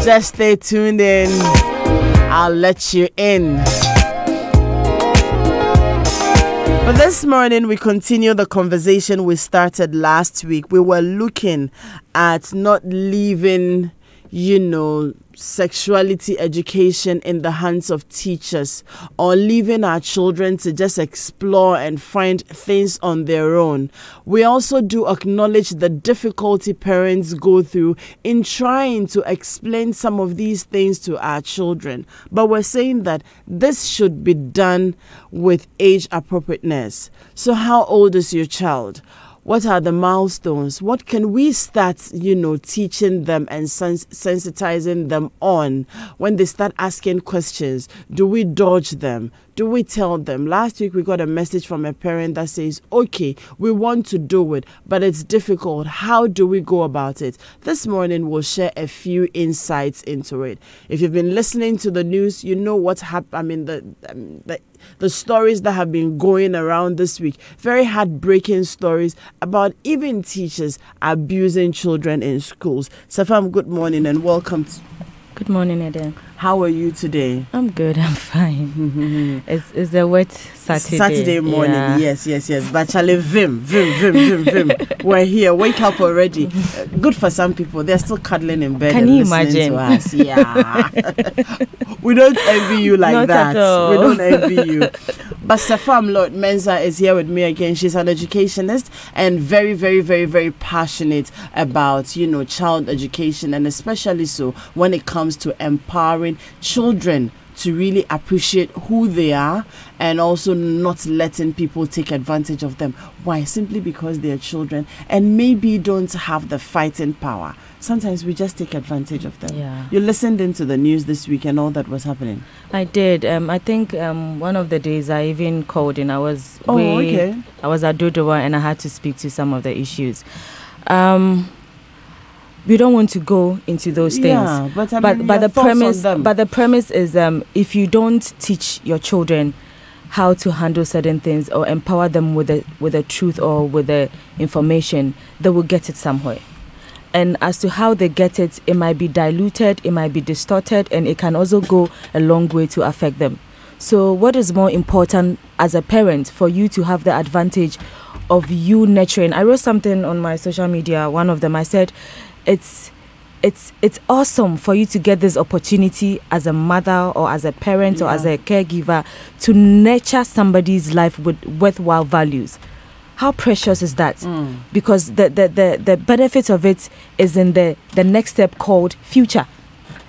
Just stay tuned in. I'll let you in. But this morning, we continue the conversation we started last week. We were looking at not leaving, sexuality education in the hands of teachers, or leaving our children to just explore and find things on their own. We also do acknowledge the difficulty parents go through in trying to explain some of these things to our children. But we're saying that this should be done with age appropriateness. So how old is your child? What are the milestones? What can we start, teaching them and sensitizing them on when they start asking questions? Do we dodge them? Do we tell them? Last week, we got a message from a parent that says, okay, we want to do it, but it's difficult. How do we go about it? This morning, we'll share a few insights into it. If you've been listening to the news, you know what's happened. The stories that have been going around this week, very heartbreaking stories about even teachers abusing children in schools. Safam, good morning and welcome. Good morning, Eden. How are you today? I'm good, I'm fine. It's a wet Saturday. Saturday morning, yeah. Yes. But Charlie, vim. We're here, wake up already. Good for some people, they're still cuddling in bed. Can and you listening imagine? To us. Yeah. We don't envy you like Not that. at all. We don't envy you. But Safam Lord Mensah is here with me again. She's an educationist and very, very, very, very passionate about, child education, and especially so when it comes to empowering children to really appreciate who they are and also not letting people take advantage of them. Why? Simply because they're children and maybe don't have the fighting power. Sometimes we just take advantage of them. Yeah. You listened into the news this week and all that was happening. I did. I think one of the days I even called in. I was at Dodowa and I had to speak to some of the issues. We don't want to go into those things. Yeah, but the premise is if you don't teach your children how to handle certain things or empower them with the truth or with the information, they will get it somewhere. And as to how they get it, it might be diluted, it might be distorted, and it can also go a long way to affect them. So what is more important as a parent for you to have the advantage of you nurturing? I wrote something on my social media, one of them, I said, it's awesome for you to get this opportunity as a mother or as a parent or as a caregiver to nurture somebody's life with worthwhile values. How precious is that? Because the benefit of it is in the next step called future.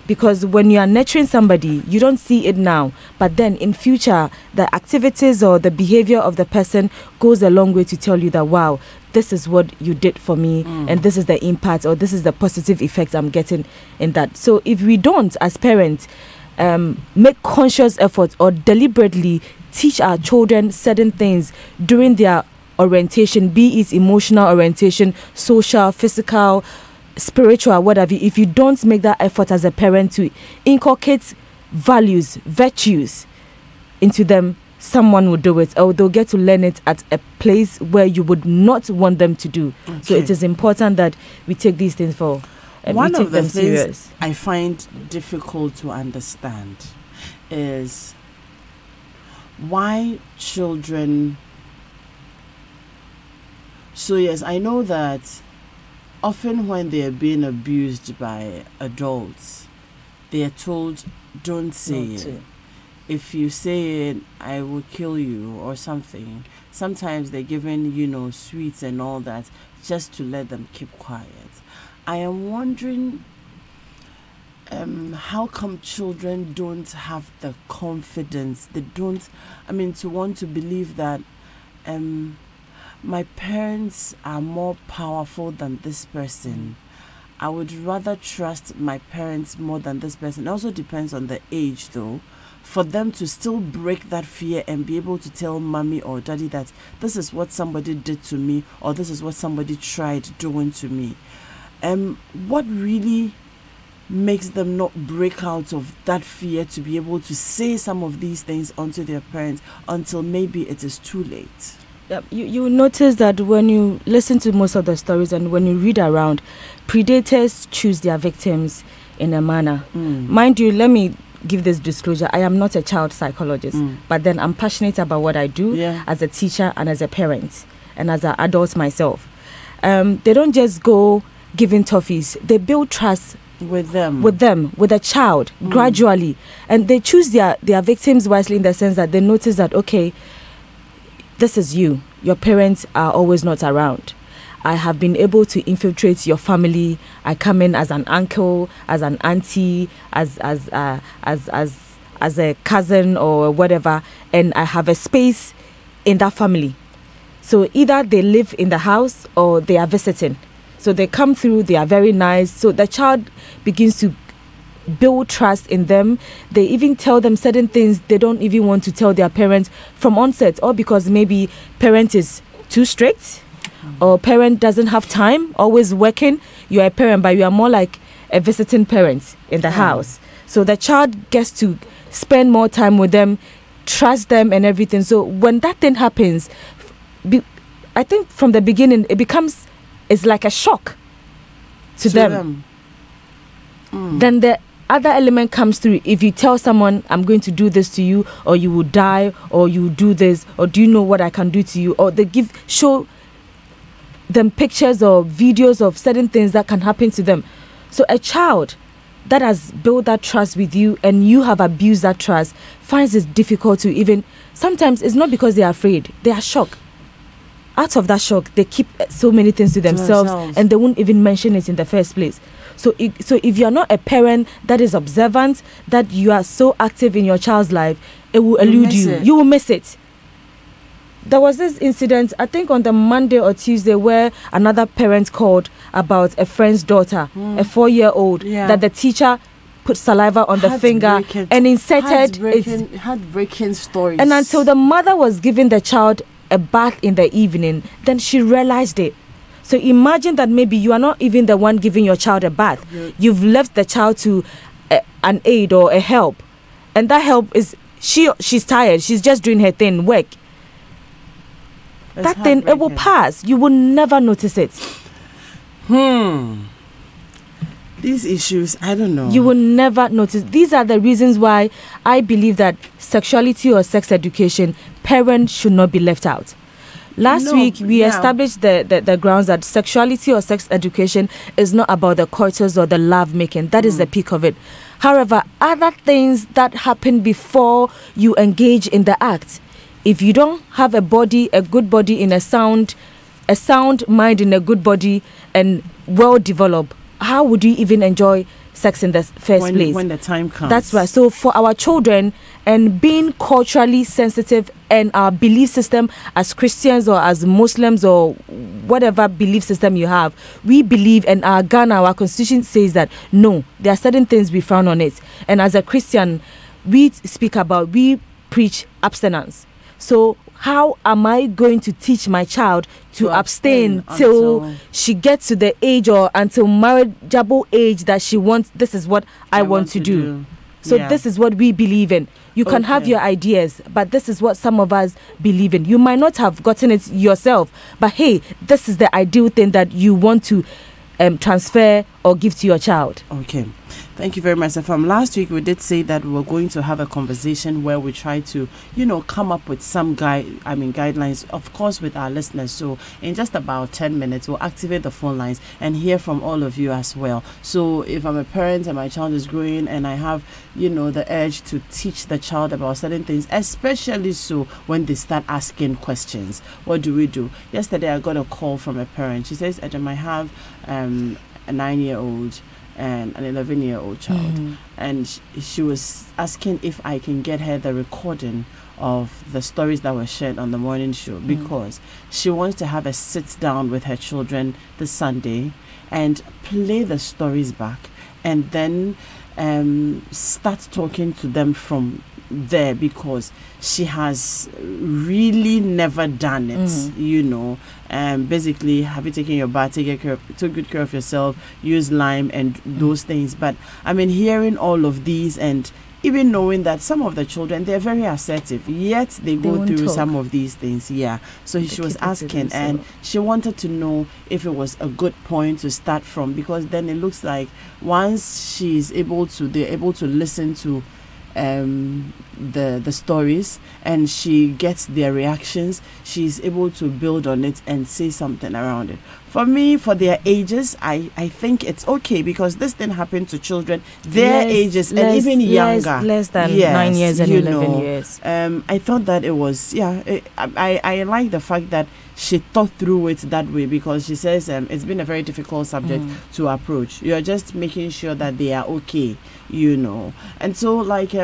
Because when you are nurturing somebody, you don't see it now. But then in future, the activities or the behavior of the person goes a long way to tell you that, wow, this is what you did for me and this is the impact or this is the positive effects I'm getting in that. So if we don't, as parents, make conscious efforts or deliberately teach our children certain things during their orientation, be it emotional orientation, social, physical, spiritual, whatever, if you don't make that effort as a parent to inculcate values, virtues into them, someone will do it, or they'll get to learn it at a place where you would not want them to do. Okay. So it is important that we take these things for one of the things serious. I find difficult to understand is why children. So yes, I know that often when they are being abused by adults, they are told, don't say it. If you say it, I will kill you or something. Sometimes they're given, sweets and all that just to let them keep quiet. I am wondering how come children don't have the confidence? They don't, to want to believe that my parents are more powerful than this person. I would rather trust my parents more than this person. It also depends on the age, though, for them to still break that fear and be able to tell mommy or daddy that this is what somebody did to me or this is what somebody tried doing to me. What really makes them not break out of that fear to be able to say some of these things onto their parents until maybe it is too late? You notice that when you listen to most of the stories and when you read around, predators choose their victims in a manner. Mind you, let me give this disclosure. I am not a child psychologist, but then I'm passionate about what I do as a teacher and as a parent and as an adult myself. They don't just go giving toffees. They build trust with a child gradually, and they choose their victims wisely in the sense that they notice that, okay, this is you. Your parents are always not around. I have been able to infiltrate your family. I come in as an uncle, as an auntie, as a cousin or whatever, and I have a space in that family. So either they live in the house or they are visiting. So they come through, they are very nice. So the child begins to build trust in them. They even tell them certain things they don't even want to tell their parents from onset, or because maybe parent is too strict or parent doesn't have time, always working. You are a parent, but you are more like a visiting parent in the house. So the child gets to spend more time with them, trust them and everything. So when that thing happens, I think from the beginning it's like a shock to them. Then the other element comes through. If you tell someone, I'm going to do this to you, or you will die, or you will do this, or do you know what I can do to you, or they show them pictures or videos of certain things that can happen to them. So a child that has built that trust with you and you have abused that trust finds it difficult to even, sometimes it's not because they are afraid, they are shocked. Out of that shock, they keep so many things to themselves and they won't even mention it in the first place. So if you are not a parent that is observant, that you are so active in your child's life, it will elude you. You will miss it. There was this incident, I think on the Monday or Tuesday, where another parent called about a friend's daughter, a 4-year-old, that the teacher put saliva on the finger and inserted heartbreaking stories. And until the mother was giving the child a bath in the evening, then she realized it. So imagine that maybe you are not even the one giving your child a bath. You've left the child to an aid or a help, and that help is she's tired, she's just doing her thing, work. That thing, it will pass. You will never notice it. These issues, I don't know. You will never notice. These are the reasons why I believe that sexuality or sex education, parents should not be left out. Last week, we established the grounds that sexuality or sex education is not about the coitus or the love making. That is the peak of it. However, other things that happen before you engage in the act, if you don't have a good body in a sound mind in a good body and well developed, how would you even enjoy sex in the first place? When the time comes. That's right. So for our children, and being culturally sensitive and our belief system as Christians or as Muslims or whatever belief system you have, we believe, and our Ghana, our constitution says that no, there are certain things we frown on it. And as a Christian, we preach abstinence. So how am I going to teach my child to abstain till she gets to the age or until marriageable age that she wants, this is what I want to do. So this is what we believe in. You can have your ideas, but this is what some of us believe in. You might not have gotten it yourself, but hey, this is the ideal thing that you want to transfer or give to your child. Okay. Thank you very much. From last week, we did say that we were going to have a conversation where we try to, come up with some guidelines, of course, with our listeners. So in just about 10 minutes, we'll activate the phone lines and hear from all of you as well. So if I'm a parent and my child is growing and I have, the urge to teach the child about certain things, especially so when they start asking questions, what do we do? Yesterday, I got a call from a parent. She says, Adam, I have a 9-year-old and an 11-year-old child, and she was asking if I can get her the recording of the stories that were shared on the morning show, because she wants to have a sit down with her children this Sunday and play the stories back and then start talking to them from there, because she has really never done it. Basically, have you taken your bath, take good care of yourself, use lime and those things. But I mean, hearing all of these, and even knowing that some of the children, they're very assertive, yet they go through some of these things. Yeah. So she was asking, and she wanted to know if it was a good point to start from, because then it looks like once they're able to listen to the stories and she gets their reactions, she's able to build on it and say something around it. For me, for their ages, I think it's okay, because this thing happened to children their ages and even younger, less than 9 years and 11 years. I thought that it was I like the fact that she thought through it that way, because she says it's been a very difficult subject to approach. You're just making sure that they are okay, and so like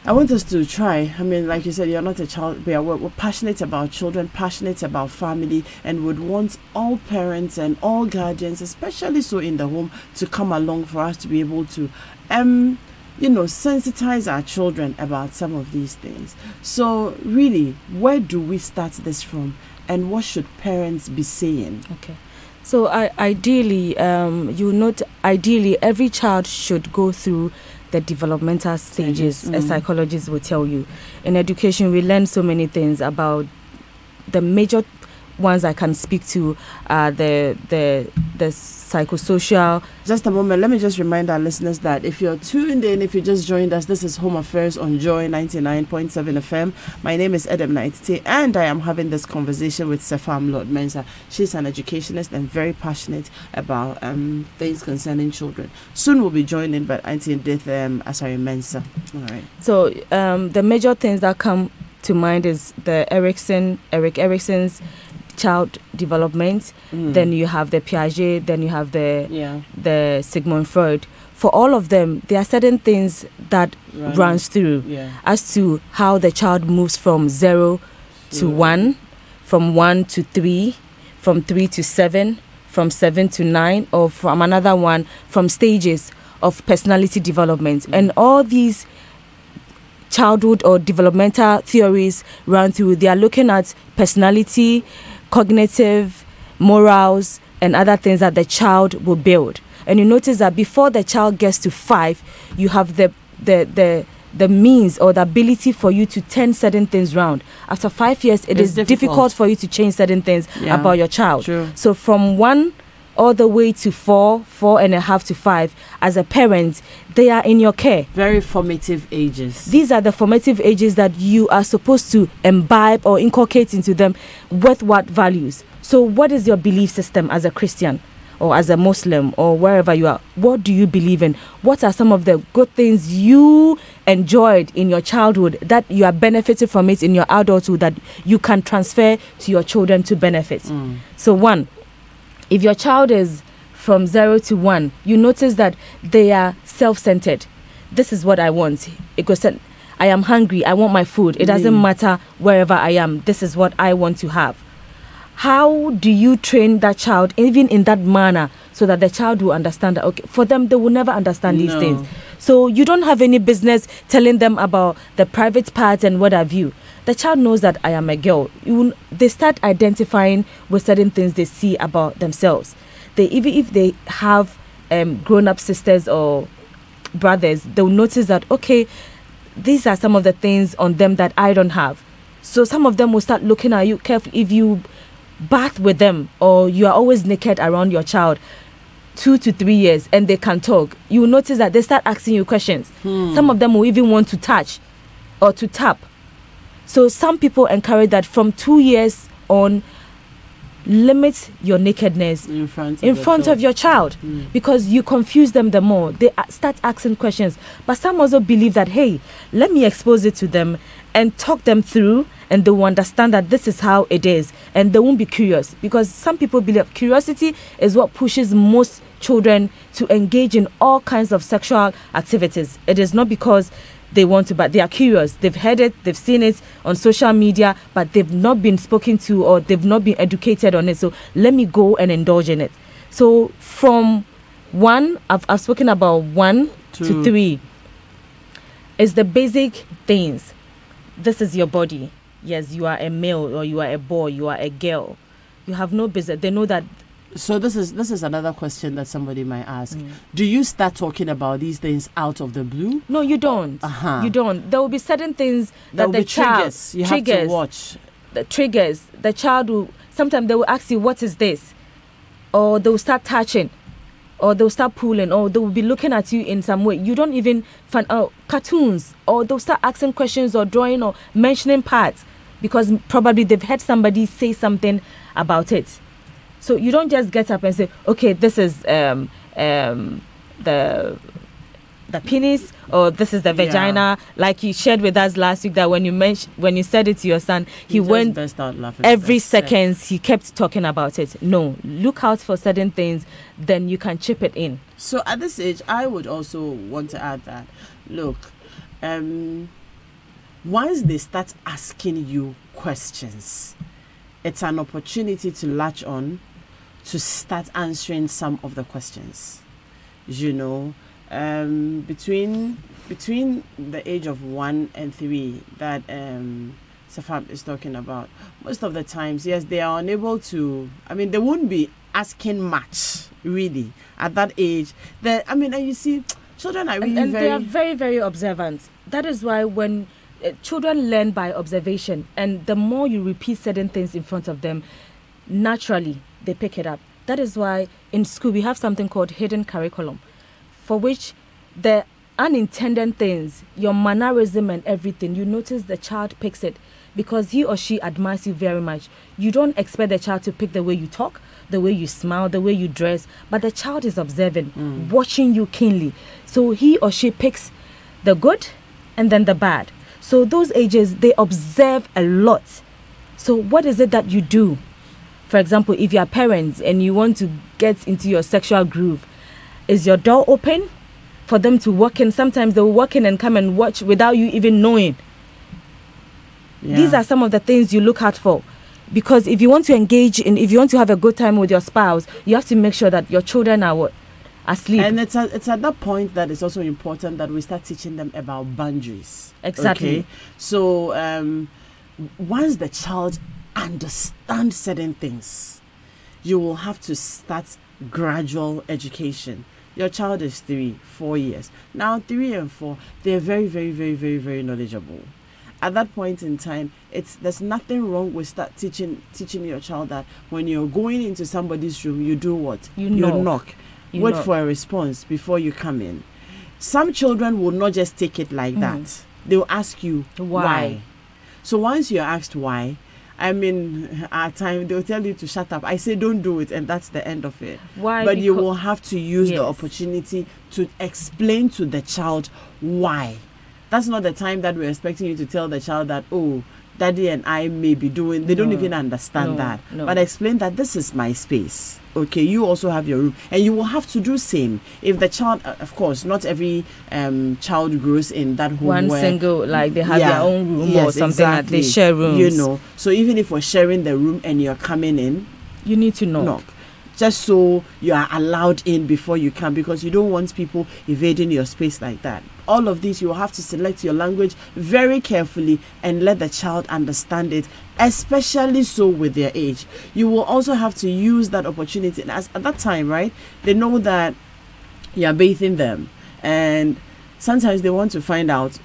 I want us to try. I mean, like you said, you're not a child. We're passionate about children, passionate about family, and would want all parents and all guardians, especially so in the home, to come along for us to be able to, sensitize our children about some of these things. So really, where do we start this from, and what should parents be saying? Okay. So ideally, every child should go through the developmental stages, as psychologists will tell you. In education, we learn so many things about the major ones I can speak to are the psychosocial. Just a moment, let me just remind our listeners that if you're tuned in, if you just joined us, this is Home Affairs on Joy 99.7 FM. My name is Edem Naitite, and I am having this conversation with Sefam Lord Mensah. She's an educationist and very passionate about things concerning children. Soon we'll be joined in by Auntie Edith Asari Mensah. All right. So the major things that come to mind is the Erik Erikson's child development. Then you have the Piaget, then you have the Sigmund Freud. For all of them, there are certain things that runs through as to how the child moves from 0 to 1, from 1 to 3, from 3 to 7, from 7 to 9, or from another one, from stages of personality development. And all these childhood or developmental theories run through. They are looking at personality, cognitive, morals, and other things that the child will build. And you notice that before the child gets to 5, you have the means or the ability for you to turn certain things around. After 5 years, it is difficult for you to change certain things about your child. True. So from 1 all the way to 4.5 to 5, as a parent, they are in your care. Very formative ages. These are the formative ages that you are supposed to imbibe or inculcate into them with what values. So what is your belief system as a Christian or as a Muslim or wherever you are? What do you believe in? What are some of the good things you enjoyed in your childhood that you are benefiting from it in your adulthood that you can transfer to your children to benefit? So 1, if your child is from 0 to 1, you notice that they are self-centered. This is what I want. It goes, I am hungry. I want my food. It doesn't matter wherever I am. This is what I want to have. How do you train that child, even in that manner, so that the child will understand that, okay, for them, they will never understand these things. So you don't have any business telling them about the private parts and what have you. The child knows that I am a girl. They start identifying with certain things they see about themselves. Even if they have grown-up sisters or brothers, they'll notice that, okay, these are some of the things on them that I don't have. So some of them will start looking at you carefully. If you bath with them or you are always naked around your child 2 to 3 years and they can talk, you will notice that they start asking you questions. Some of them will even want to touch or to tap. So some people encourage that from 2 years on, limit your nakedness in front of your child because you confuse them the more. They start asking questions. But some also believe that, hey, let me expose it to them and talk them through, and they will understand that this is how it is, and they won't be curious, because some people believe curiosity is what pushes most children to engage in all kinds of sexual activities. It is not because they want to, but they are curious. They've heard it, they've seen it on social media, but they've not been spoken to or they've not been educated on it. So let me go and indulge in it. So from 1, I've spoken about 1 to 3 is the basic things. This is your body. Yes, you are a male or you are a boy, you are a girl. You have no business. They know that So this is another question that somebody might ask. Do you start talking about these things out of the blue? No, you don't. You don't. There will be certain things that the child triggers. You have to watch. The triggers. The child will, sometimes they will ask you, what is this? Or they will start touching. Or they'll start pulling, or they will be looking at you in some way. You don't even find cartoons, or they'll start asking questions or drawing or mentioning parts because probably they've heard somebody say something about it. So you don't just get up and say, okay, this is the penis, or this is the vagina, like you shared with us last week, that when you said it to your son, he went burst out laughing every seconds. He kept talking about it. No, look out for certain things, then you can chip it in. So at this age, I would also want to add that, look, once they start asking you questions, it's an opportunity to latch on, to start answering some of the questions. You know, between the age of 1 and 3 that Safab is talking about, most of the times, yes, they are unable to, they won't be asking much, really, at that age. And you see, children are really and they are very, very observant. That is why when children learn by observation, and the more you repeat certain things in front of them, naturally, they pick it up. That is why in school we have something called hidden curriculum, for which the unintended things, your mannerism and everything, you notice the child picks it because he or she admires you very much. You don't expect the child to pick the way you talk, the way you smile, the way you dress, but the child is observing, watching you keenly. So he or she picks the good and then the bad. So those ages, they observe a lot. So what is it that you do? For example, if you are parents and you want to get into your sexual groove, is your door open for them to walk in? Sometimes they will walk in and come and watch without you even knowing. Yeah. These are some of the things you look out for. Because if you want to if you want to have a good time with your spouse, you have to make sure that your children are asleep. And it's at that point that it's also important that we start teaching them about boundaries. Exactly. Okay? So once the child understands certain things, you will have to start gradual education. Your child is 3-4 years. Now 3 and 4, they're very, very, very, very, very knowledgeable. At that point in time, there's nothing wrong with start teaching your child that when you're going into somebody's room, you do what? You knock. Wait for a response before you come in. Some children will not just take it like that. They'll ask you why. So once you're asked why, at times they'll tell you to shut up. I say don't do it, and that's the end of it. Why? But you will have to use the opportunity to explain to the child why. That's not the time that we're expecting you to tell the child that, oh, Daddy and I may be doing. They don't even understand that. No. But explain that this is my space. Okay, you also have your room, and you will have to do same. If the child, of course, not every child grows in that home single, like they have their own room or something like they share rooms. You know, so even if we're sharing the room and you're coming in, you need to knock. Just so you are allowed in before you come, because you don't want people invading your space like that. All of these, you will have to select your language very carefully and let the child understand it, especially so with their age. You will also have to use that opportunity. And at that time, right, they know that you're bathing them. And sometimes they want to find out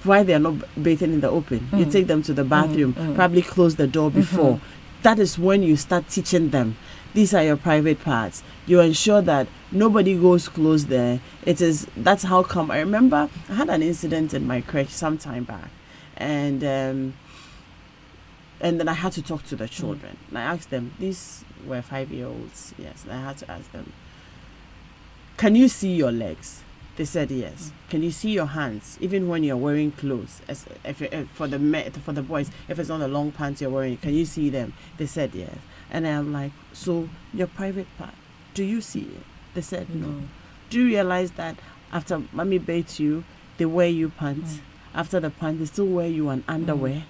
why they're not bathing in the open. You take them to the bathroom, probably close the door before. That is when you start teaching them. These are your private parts. You ensure that nobody goes close there. That's how come. I remember I had an incident in my crèche some time back, and then I had to talk to the children. And I asked them. These were 5-year-olds. Yes, and I had to ask them, can you see your legs? They said yes. Can you see your hands, even when you're wearing clothes? For the boys, if it's not the long pants you're wearing, can you see them? They said yes. And I'm like, so your private part, do you see it? They said no. Do you realize that after mommy bathes you, they wear you pants? After the pants, they still wear you an underwear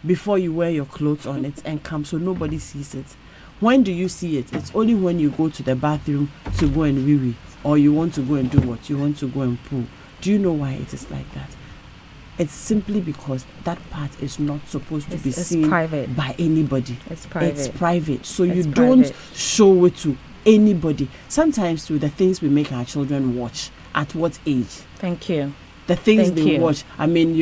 before you wear your clothes on it and come, so nobody sees it. When do you see it? It's only when you go to the bathroom to go and wee-wee, or you want to go and do what? You want to go and poo. Do you know why it is like that? It's simply because that part is not supposed to be seen private by anybody. It's private. So you don't show it to anybody. Sometimes with the things we make our children watch, at what age? Thank you. The things they watch. I mean,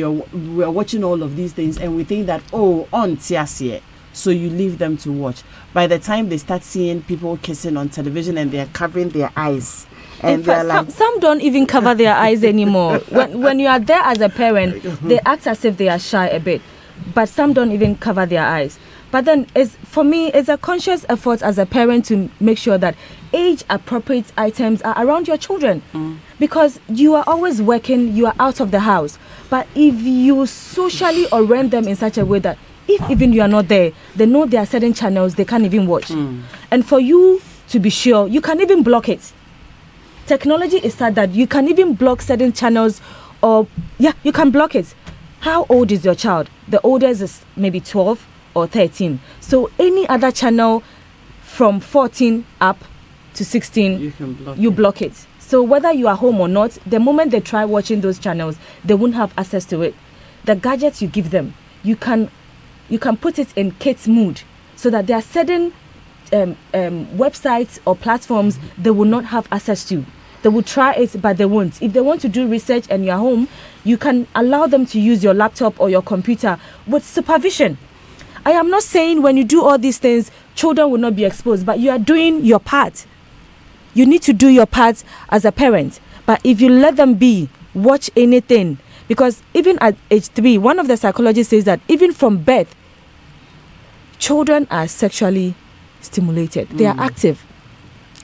we're watching all of these things and we think that, on tiasie. So you leave them to watch. By the time they start seeing people kissing on television and they're covering their eyes. And in fact, some don't even cover their eyes anymore. When you are there as a parent, they act as if they are shy a bit. But some don't even cover their eyes. But then, for me, it's a conscious effort as a parent to make sure that age-appropriate items are around your children. Because you are always working, you are out of the house. But if you socially orient them in such a way that if even you are not there, they know there are certain channels they can't even watch. And for you to be sure, you can even block it. Technology is such that you can even block certain channels, or you can block it. How old is your child? The oldest is maybe 12 or 13. So any other channel from 14 up to 16, you block it. So whether you are home or not, the moment they try watching those channels, they won't have access to it. The gadgets you give them, you can put it in kids' mood, so that there are certain websites or platforms they will not have access to. They will try it, but they won't. If they want to do research and you're home, you can allow them to use your laptop or your computer with supervision. I am not saying when you do all these things, children will not be exposed, but you are doing your part. You need to do your part as a parent. But if you let them watch anything, because even at age 3, one of the psychologists says that even from birth, children are sexually stimulated. They are active.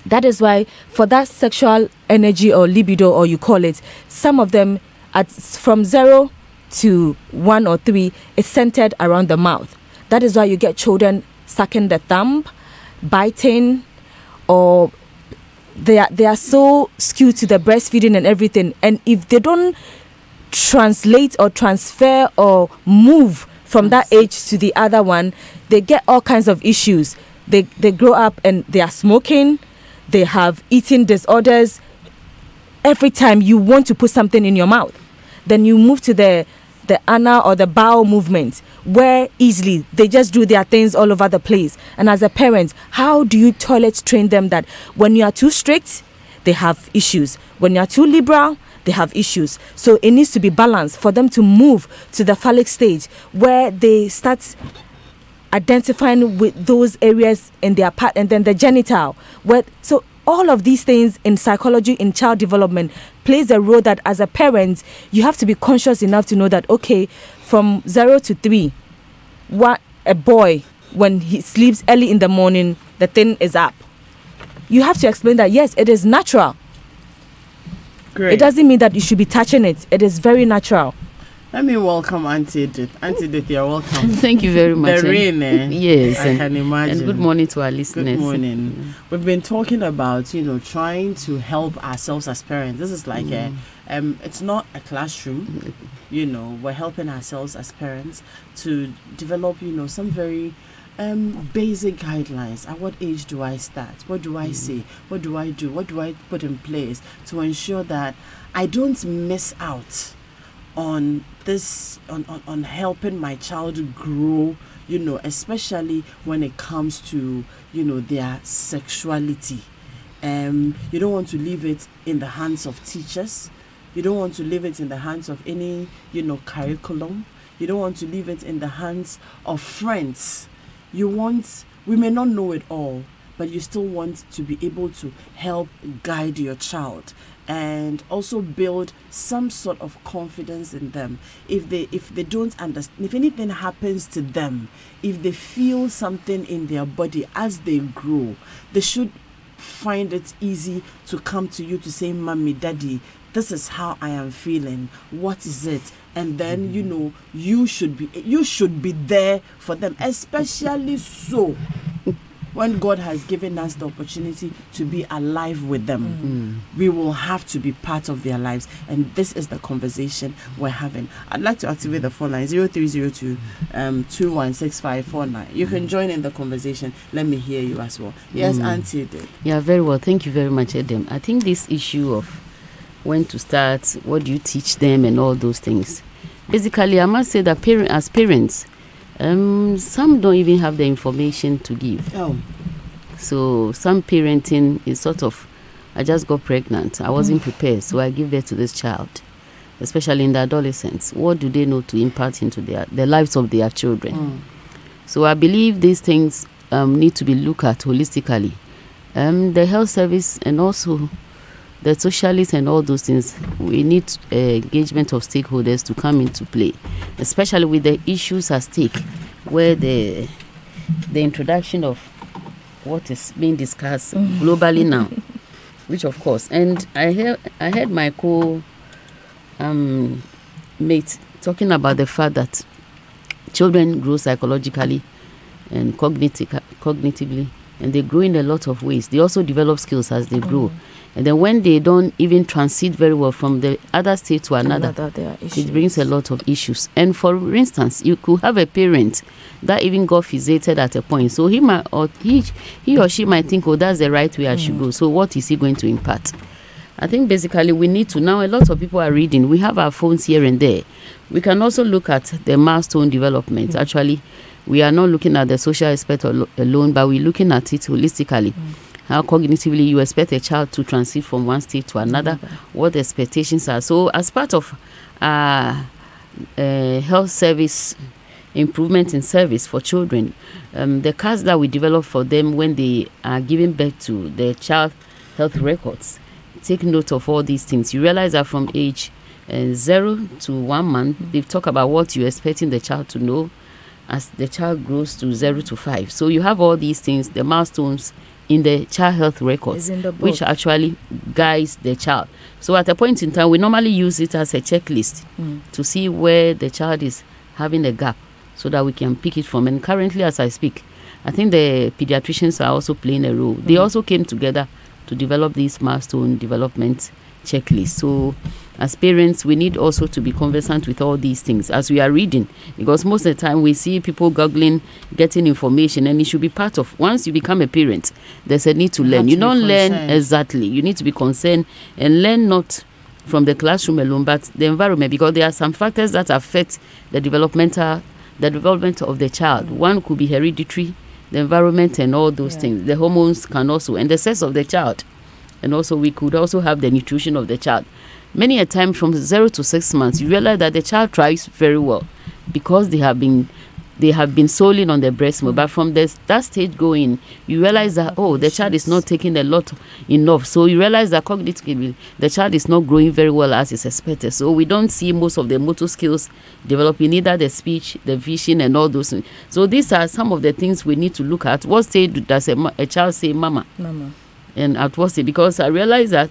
That is why for that sexual energy or libido, or you call it, some of them from 0 to 1 or 3, it's centered around the mouth. That is why you get children sucking the thumb, biting, or they are so skewed to the breastfeeding and everything. And if they don't translate or transfer or move from that age to the other one, they get all kinds of issues. They grow up and they are smoking. They have eating disorders. Every time you want to put something in your mouth, then you move to the anal or the bowel movement, where easily they just do their things all over the place. And as a parent, how do you toilet train them that when you are too strict, they have issues? When you are too liberal, they have issues. So it needs to be balanced for them to move to the phallic stage, where they start identifying with those areas in their part, and then the genital. So all of these things in psychology, in child development, plays a role that as a parent, you have to be conscious enough to know that, okay, from 0 to 3, a boy, when he sleeps early in the morning, the thing is up. You have to explain that, yes, it is natural. Great. It doesn't mean that you should be touching it. It is very natural. Let me welcome Auntie Edith. Auntie Edith, you're welcome. Thank you very much. The rain, yes, I can imagine. And good morning to our listeners. Good morning. We've been talking about, trying to help ourselves as parents. This is like it's not a classroom. We're helping ourselves as parents to develop, some very basic guidelines. At what age do I start? What do I say? What do I do? What do I put in place to ensure that I don't miss out on this, on helping my child grow, especially when it comes to, their sexuality. You don't want to leave it in the hands of teachers. You don't want to leave it in the hands of any, curriculum. You don't want to leave it in the hands of friends. We may not know it all, but you still want to be able to help guide your child and also build some sort of confidence in them. If they don't understand, if anything happens to them, if they feel something in their body as they grow, they should find it easy to come to you to say, Mommy, Daddy, this is how I am feeling. What is it? And then, you should be there for them, especially so when God has given us the opportunity to be alive with them. We will have to be part of their lives. And this is the conversation we're having. I'd like to activate the phone line 0302 216549. You can join in the conversation. Let me hear you as well. Yes, Auntie Edith. Yeah, very well. Thank you very much, Edem. I think this issue of when to start, what do you teach them, and all those things, basically, I must say that as parents, some don't even have the information to give. Oh. So some parenting is sort of, I just got pregnant. I wasn't prepared, so I give birth to this child, especially in the adolescents. What do they know to impart into the lives of their children? So I believe these things need to be looked at holistically. The health service and also the socialists and all those things, we need engagement of stakeholders to come into play, especially with the issues at stake, where the introduction of what is being discussed globally now, which of course, and I heard my mate talking about the fact that children grow psychologically and cognitively, and they grow in a lot of ways. They also develop skills as they grow. And then when they don't even transit very well from the other state to another, it brings a lot of issues. And for instance, you could have a parent that even got fixated at a point. So he or she might think, oh, that's the right way I should go. So what is he going to impart? I think basically we need to, now a lot of people are reading. We have our phones here and there. We can also look at the milestone development. Actually, we are not looking at the social aspect alone, but we're looking at it holistically. How cognitively you expect a child to transit from one state to another, what the expectations are. So as part of health service improvement in service for children, the cards that we develop for them when they are giving birth to their child health records, take note of all these things. You realize that from age 0 to 1 month, they've talked about what you're expecting the child to know as the child grows to 0 to 5. So you have all these things, the milestones in the child health records, which actually guides the child. So at a point in time, we normally use it as a checklist to see where the child is having a gap so that we can pick it from. And currently, as I speak, I think the pediatricians are also playing a role. They also came together to develop these milestone development checklists. So as parents, we need also to be conversant with all these things as we are reading, because most of the time we see people googling, getting information, and it should be part of, once you become a parent, there's a need to learn. You don't learn exactly. You need to be concerned and learn not from the classroom alone, but the environment, because there are some factors that affect the development of the child. One could be hereditary, the environment and all those things. The hormones can also, and the sex of the child. And also we could also have the nutrition of the child. Many a time from 0 to 6 months, you realize that the child thrives very well because they have been solely on the breast milk. But from that stage going, you realize that, oh, the child is not taking a lot enough. So you realize that cognitively, the child is not growing very well as is expected. So we don't see most of the motor skills developing, either the speech, the vision, and all those things. So these are some of the things we need to look at. What stage does a child say, mama? Mama. And at what stage? Because I realize that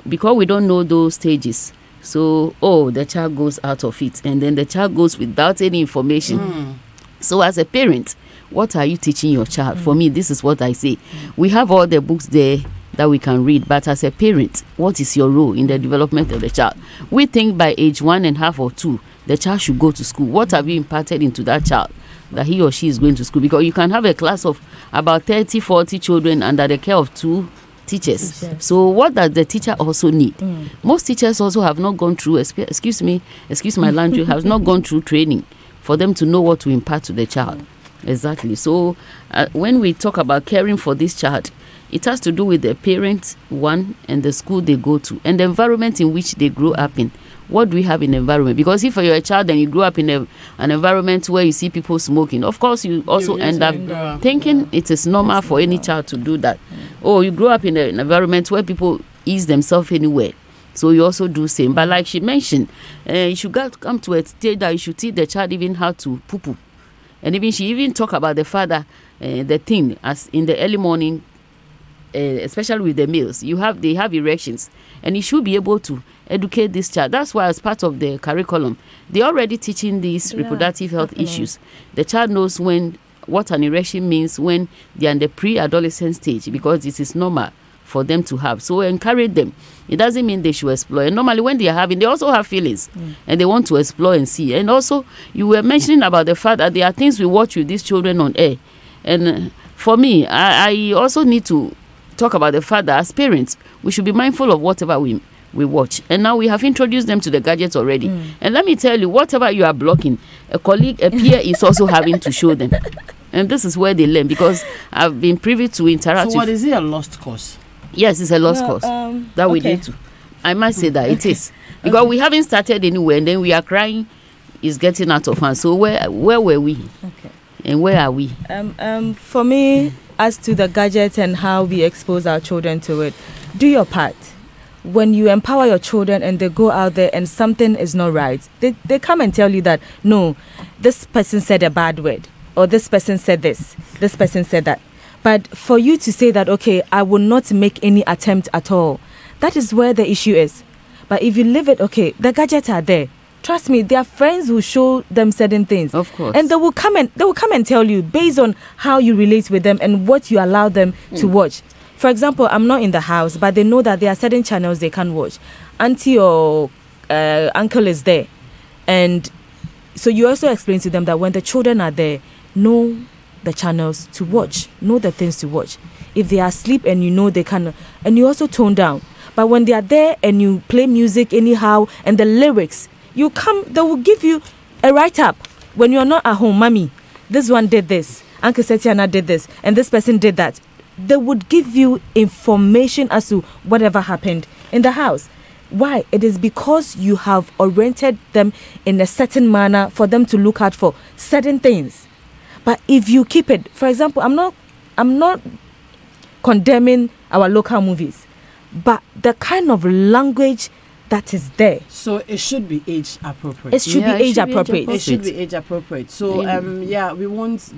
because we don't know those stages, so the child goes out of it, and then the child goes without any information. So as a parent, what are you teaching your child? For me, this is what I say. We have all the books there that we can read, but as a parent, what is your role in the development of the child? We think by age 1.5 or 2, the child should go to school. What have you imparted into that child that he or she is going to school? Because you can have a class of about 30, 40 children under the care of 2 teachers. So what does the teacher also need? Most teachers also have not gone through, excuse my language, have not gone through training for them to know what to impart to the child. Exactly. So when we talk about caring for this child, it has to do with the parent, one, and the school they go to, and the environment in which they grow up in. What do we have in the environment? Because if you're a child and you grow up in an environment where you see people smoking, of course you also end up thinking it is normal for any child to do that. Or you grow up in an environment where people ease themselves anywhere, so you also do same. But like she mentioned, you should come to a stage that you should teach the child even how to poo-poo. And even she even talk about the father, the thing as in the early morning, especially with the males, they have erections, and you should be able to educate this child. That's why as part of the curriculum, they're already teaching these reproductive health issues. The child knows what an erection means when they're in the pre-adolescent stage, because this is normal for them to have. So encourage them. It doesn't mean they should explore. And normally when they also have feelings and they want to explore and see. And also you were mentioning about the fact that there are things we watch with these children on air. And for me, I also need to talk about the fact that as parents, we should be mindful of whatever we we watch. And now we have introduced them to the gadgets already. And let me tell you, whatever you are blocking, a colleague, a peer is also having to show them. And this is where they learn, because I've been privy to interact. So what is it, a lost cause? Yes, it's a lost cause that we need to. I must say that it is. Because we haven't started anywhere, and then we are crying it's getting out of hand. So where were we? Okay. And where are we? For me, as to the gadgets and how we expose our children to it, do your part. When you empower your children and they go out there and something is not right, they come and tell you that, no, this person said a bad word, or this person said this person said that. But for you to say that, okay, I will not make any attempt at all, that is where the issue is. But if you leave it, okay, the gadgets are there. Trust me, their friends will show them certain things. Of course. And they will come and tell you based on how you relate with them and what you allow them to watch. For example, I'm not in the house, but they know that there are certain channels they can't watch. Auntie or uncle is there. And so you also explain to them that when the children are there, know the channels to watch, know the things to watch. If they are asleep and you know they can, and you also tone down. But when they are there and you play music anyhow and the lyrics, they will give you a write-up. When you're not at home, mommy, this one did this, Uncle Setiana did this, and this person did that. They would give you information as to whatever happened in the house. Why? It is because you have oriented them in a certain manner for them to look out for certain things. But if you keep it, for example, I'm not condemning our local movies, but the kind of language that is there. So it should be age appropriate. It should be age appropriate. It should be age appropriate. So we won't.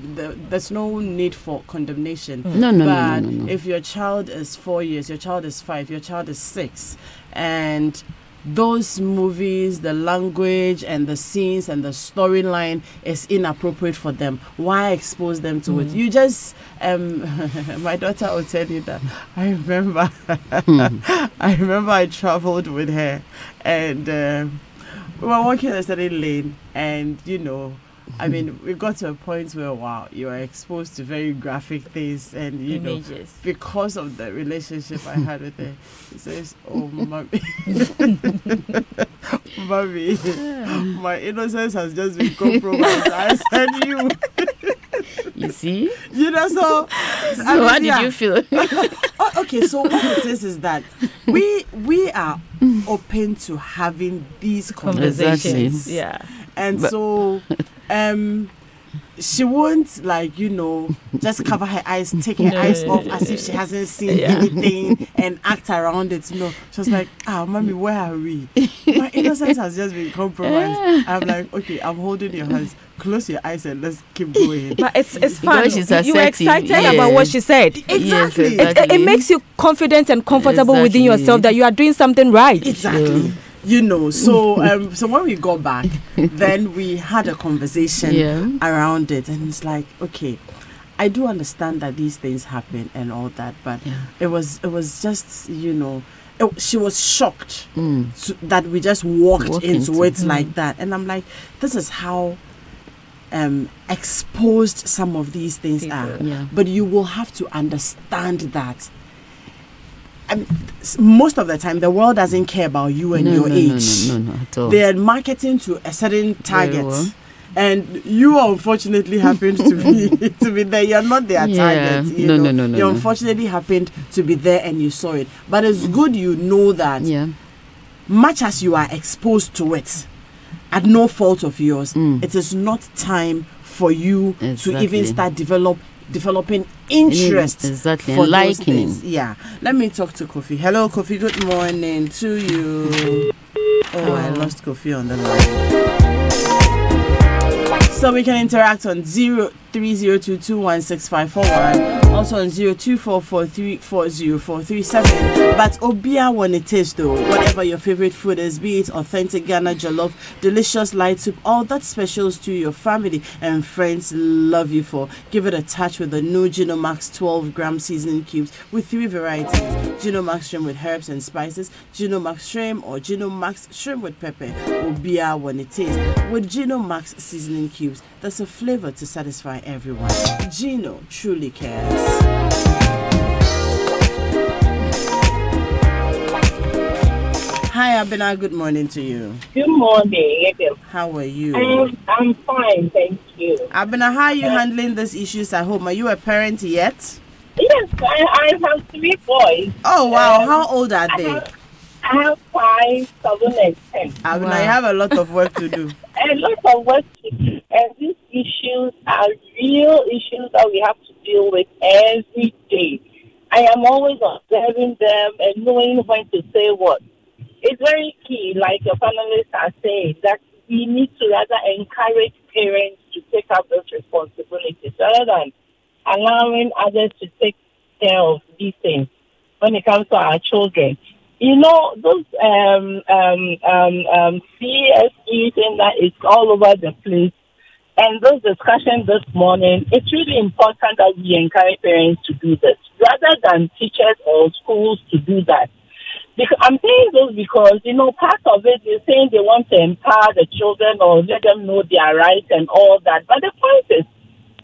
There's no need for condemnation. No. If your child is 4 years, your child is 5, your child is 6, and those movies, the language and the scenes and the storyline is inappropriate for them, why expose them to it? You just my daughter will tell you that I remember I traveled with her, and we were walking a certain lane, and I mean, we got to a point where, wow, you are exposed to very graphic things, and images. Because of the relationship I had with her, he says, "Oh, mommy, mommy, my innocence has just been compromised." I said, "You." You see? So how did you feel? Okay, so what it is that we are open to having these conversations. Exactly. Yeah. And so she won't just cover her eyes, take her eyes off as if she hasn't seen anything and act around it. No, she was like, mommy, where are we? My innocence has just been compromised. I'm like, okay, I'm holding your hands. Close your eyes and let's keep going. But it's fun. You were excited yes. about what she said. Exactly. Yes, exactly. It makes you confident and comfortable within yourself that you are doing something right. Exactly. So when we got back, then we had a conversation around it, and it's like, okay, I do understand that these things happen and all that, but it was just she was shocked that we just walked into it like that, and I'm like, this is how exposed some of these things are. But you will have to understand that. Most of the time, the world doesn't care about you and your age. No, at all. They are marketing to a certain target, and you unfortunately happened to be there. You're not their target. No. You unfortunately happened to be there, and you saw it. But it's good you know that. Much as you are exposed to it, at no fault of yours, it is not time for you to even start developing interest for those things. Let me talk to Kofi. Hello, Kofi. Good morning to you. I lost Kofi on the line. So we can interact on 0302216541. Also on 0244340437. But Obia when it is though, whatever your favorite food is, be it authentic Ghana jollof, delicious light soup, all that specials to your family and friends love you for. Give it a touch with the new Gino Max 12-gram seasoning cubes with 3 varieties: Gino Max shrimp with herbs and spices, Gino Max shrimp, or Gino Max shrimp with pepper. Obia when it is with Gino Max seasoning cubes. There's a flavor to satisfy everyone. Gino truly cares. Hi, Abena. Good morning to you. Good morning, Edel. How are you? I'm fine, thank you. Abena, how are you handling these issues at home? Are you a parent yet? Yes, I have 3 boys. Oh, wow. How old are they? I have 5, 7, and 10. Abena, you have a lot of work to do. A lot of work to do. And these issues are real issues that we have to deal with every day. I am always observing them and knowing when to say what. It's very key, like your panelists are saying, that we need to rather encourage parents to take up those responsibilities rather than allowing others to take care of these things when it comes to our children. You know, those CSE thing that is all over the place, and those discussions this morning, it's really important that we encourage parents to do this rather than teachers or schools to do that. Because I'm saying this because, you know, part of it is saying they want to empower the children or let them know their rights and all that. But the point is,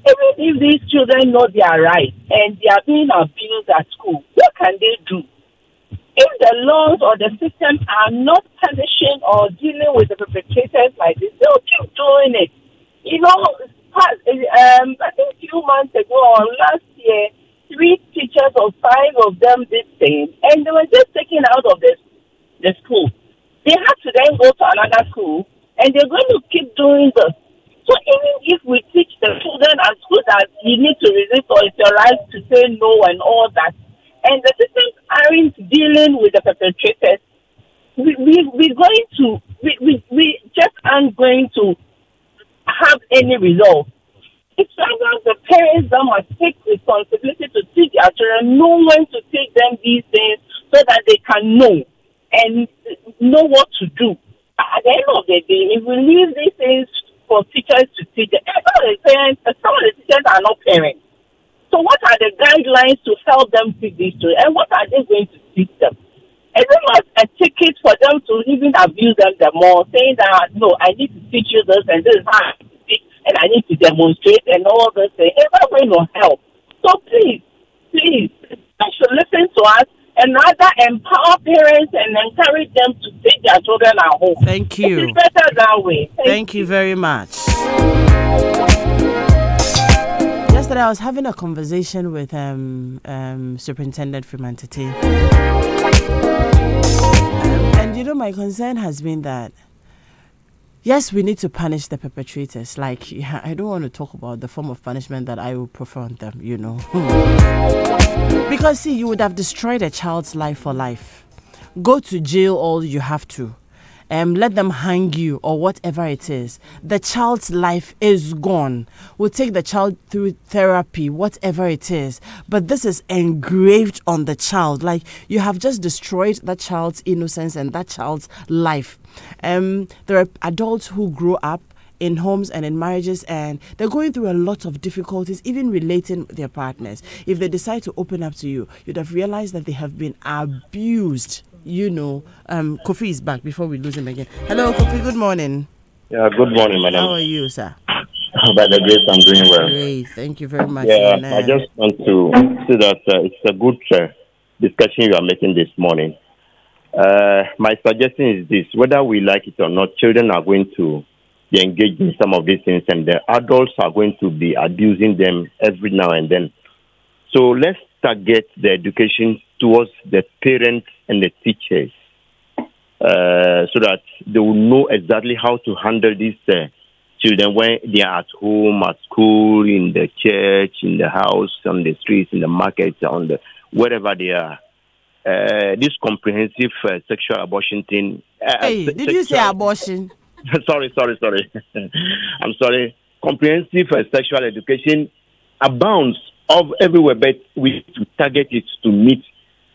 even if these children know their rights and they are being abused at school, what can they do? If the laws or the system are not punishing or dealing with the perpetrators like this, they'll keep doing it. You know, I think a few months ago or last year, 3 teachers or 5 of them did same, and they were just taken out of the school. They had to then go to another school, and they're going to keep doing this. So even if we teach the children at school that you need to resist or it's your right to say no and all that, and the systems aren't dealing with the perpetrators, we just aren't going to have any result. It's rather the parents that must take responsibility to teach their children, know when to teach them these things so that they can know and know what to do. At the end of the day, if we leave these things for teachers to teach them, some of the teachers are not parents. So what are the guidelines to help them teach these children, and what are they going to teach them? Is it not a ticket for them to even abuse them the more, saying that, no, I need to teach you this and this is how I teach, and I need to demonstrate and all this thing? It's not going to help. So please, you should listen to us and rather empower parents and encourage them to teach their children at home. Thank you. It is better that way. Thank you very much. Yesterday, I was having a conversation with Superintendent Freeman Tete. And you know, my concern has been that, yes, we need to punish the perpetrators. Like, I don't want to talk about the form of punishment that I would prefer on them, you know. Because, see, you would have destroyed a child's life for life. Go to jail all you have to. Let them hang you or whatever it is. The child's life is gone. We'll take the child through therapy, whatever it is. But this is engraved on the child. Like, you have just destroyed that child's innocence and that child's life. There are adults who grow up in homes and in marriages, and they're going through a lot of difficulties, even relating with their partners. If they decide to open up to you, you'd have realized that they have been abused. You know, Kofi is back before we lose him again. Hello, Kofi, good morning. Yeah, good morning, madam. How are you, sir? By the grace, I'm doing well. Great, thank you very much. Yeah, I just want to say that it's a good discussion you are making this morning. My suggestion is this: whether we like it or not, children are going to be engaged in some of these things, and the adults are going to be abusing them every now and then. So let's target the education towards the parents and the teachers so that they will know exactly how to handle these children when they are at home, at school, in the church, in the house, on the streets, in the markets, wherever they are. This comprehensive sexual abortion thing. Did you say abortion? Sorry. I'm sorry. Comprehensive sexual education abounds of everywhere, but we need to target it to meet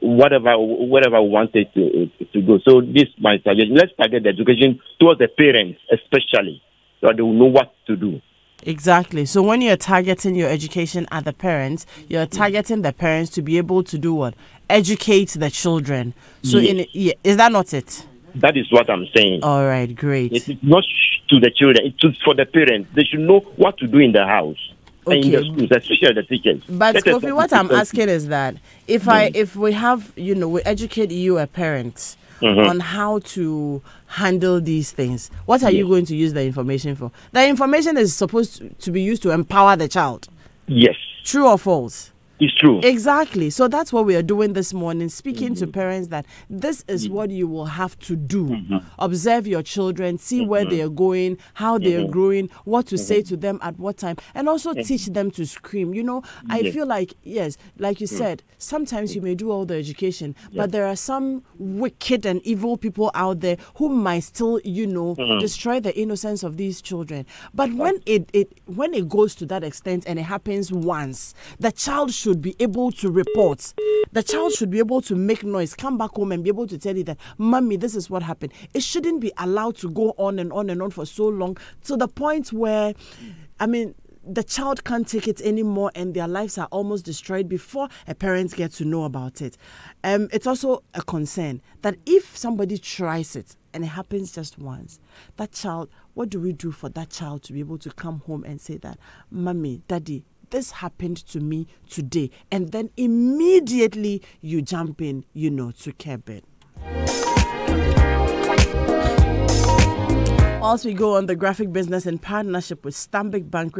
whatever we want it to go. So this is my suggestion. Let's target the education towards the parents, especially, so they will know what to do. Exactly. So when you're targeting your education at the parents, you're targeting the parents to be able to do what? Educate the children. So is that not it? That is what I'm saying. All right, great. It's not to the children. It's for the parents. They should know what to do in the house. Okay. In the schools, especially the teachers. But Kofi, what I'm asking is that if we have, we educate you, a parent, on how to handle these things, what are you going to use the information for? The information is supposed to be used to empower the child. Yes. True or false? It's true. Exactly. So that's what we are doing this morning, speaking to parents that this is what you will have to do. Observe your children, see where they are going, how they are growing, what to say to them at what time, and also teach them to scream. You know, I feel like, yes, like you said, sometimes you may do all the education, but there are some wicked and evil people out there who might still, you know, destroy the innocence of these children. But when it goes to that extent and it happens once, the child should be able to report. The child should be able to make noise, come back home and be able to tell you that, Mommy, this is what happened. It shouldn't be allowed to go on and on and on for so long, to the point where, I mean, the child can't take it anymore and their lives are almost destroyed before a parent gets to know about it. It's also a concern that if somebody tries it and it happens just once, that child, what do we do for that child to be able to come home and say that, Mommy, Daddy, this happened to me today, and then immediately you jump in, you know, to curb it. Whilst we go on, the Graphic Business in partnership with Stanbic Bank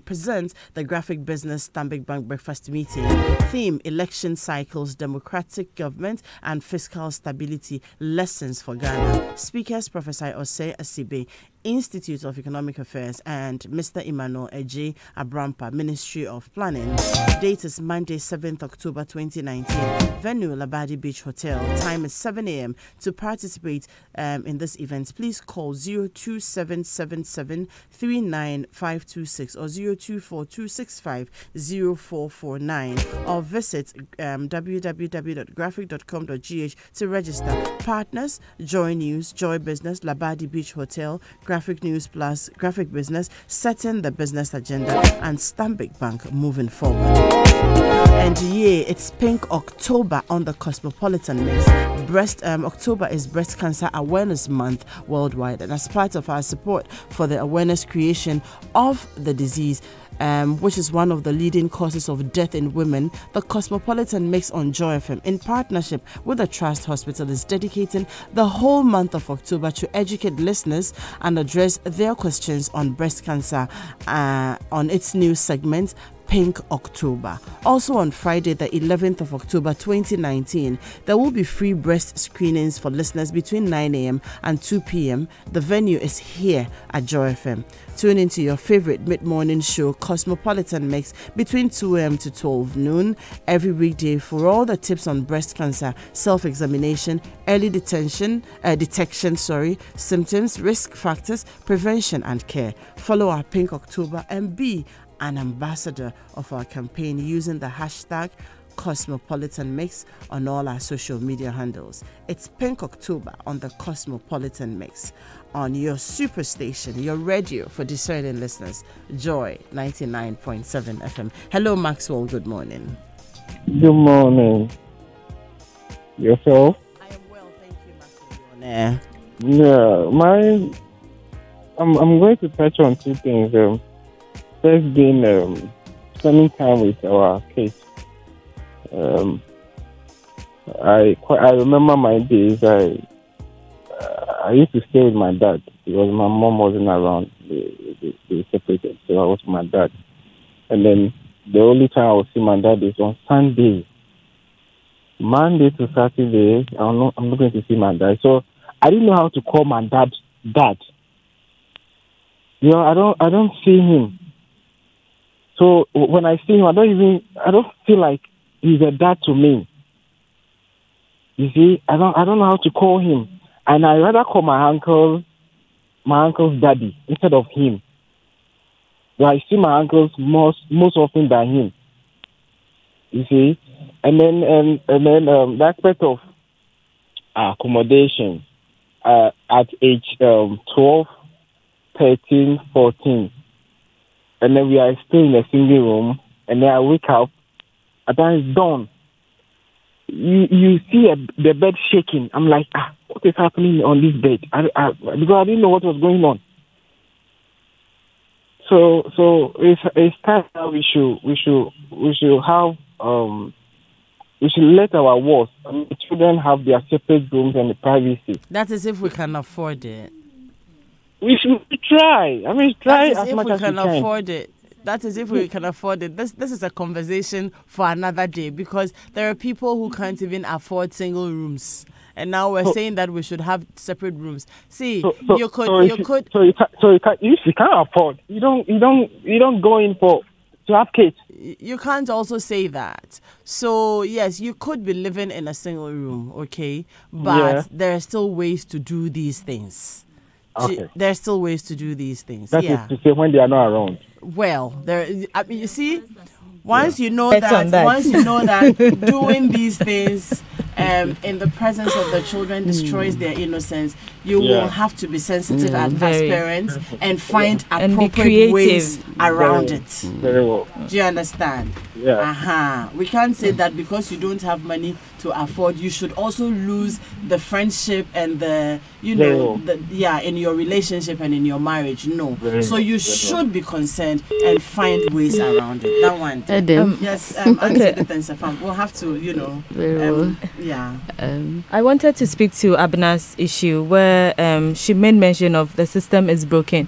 presents the Graphic Business Stanbic Bank Breakfast Meeting. Theme: Election Cycles, Democratic Government and Fiscal Stability, Lessons for Ghana. Speakers: Professor Osei Asibe, Institute of Economic Affairs, and Mr. Emmanuel Eji Abrampa, Ministry of Planning. Date is Monday, 7th October 2019. Venue: Labadi Beach Hotel. Time is 7 a.m. To participate in this event, please call 02777395526 or 02426504449 or visit www.graphic.com.gh to register. Partners: Joy News, Joy Business, Labadi Beach Hotel, Graphic News Plus, Graphic Business, Setting the Business Agenda, and Stanbic Bank, moving forward. And yeah, it's Pink October on the Cosmopolitan Mix. October is Breast Cancer Awareness Month worldwide, and as part of our support for the awareness creation of the disease, which is one of the leading causes of death in women, the Cosmopolitan Mix on Joy FM, in partnership with the Trust Hospital, is dedicating the whole month of October to educate listeners and address their questions on breast cancer on its new segment, Pink October. Also on Friday, the 11th of October 2019, there will be free breast screenings for listeners between 9 a.m. and 2 p.m. The venue is here at Joy FM. Tune into your favorite mid-morning show, Cosmopolitan Mix, between 2 a.m. to 12 noon every weekday for all the tips on breast cancer, self-examination, early detection, symptoms, risk factors, prevention and care. Follow our Pink October and be an ambassador of our campaign using the hashtag Cosmopolitan Mix on all our social media handles. It's Pink October on the Cosmopolitan Mix on your superstation, your radio for discerning listeners, Joy 99.7 FM. Hello, Maxwell. Good morning. Good morning. Yourself? I am well, thank you, Maxwell. Yeah, I'm going to touch on two things. First being spending time with our kids. I remember my days. I used to stay with my dad because my mom wasn't around. They separated, so I was with my dad. And then the only time I would see my dad is on Sunday. Monday to Saturday, I'm not going to see my dad. So I didn't know how to call my dad. You know, I don't see him. So when I see him, I don't feel like he's a dad to me. You see, I don't know how to call him, and I rather call my uncle's daddy instead of him. So I see my uncles most often than him. You see, and then the aspect of accommodation at age 12, 13, 14. And then we are still in a single room, and then I wake up, and then it's dawn. You see the bed shaking. I'm like, what is happening on this bed? Because I didn't know what was going on. So it's time that we should have we should let our walls, the children have their separate rooms and the privacy. That is if we can afford it. We should try. I mean, try as much as we can. That is if we can afford it. That is if we can afford it. This is a conversation for another day, because there are people who can't even afford single rooms, and now we're saying that we should have separate rooms. See, you could. If you can't afford, you don't go in for to have kids. You can't also say that. So yes, you could be living in a single room, okay, but there are still ways to do these things. Okay. There are still ways to do these things. That is to say, when they are not around. Well, I mean, you see, once you know that doing these things in the presence of the children destroys their innocence, you will have to be sensitive as parents and find appropriate ways around it. Very well. Do you understand? Yeah. We can't say that because you don't have money to afford, you should also lose the friendship and the, in your relationship and in your marriage. No. So you should be concerned and find ways around it. That one. Yes. We'll have to, I wanted to speak to Abna's issue where she made mention of the system is broken.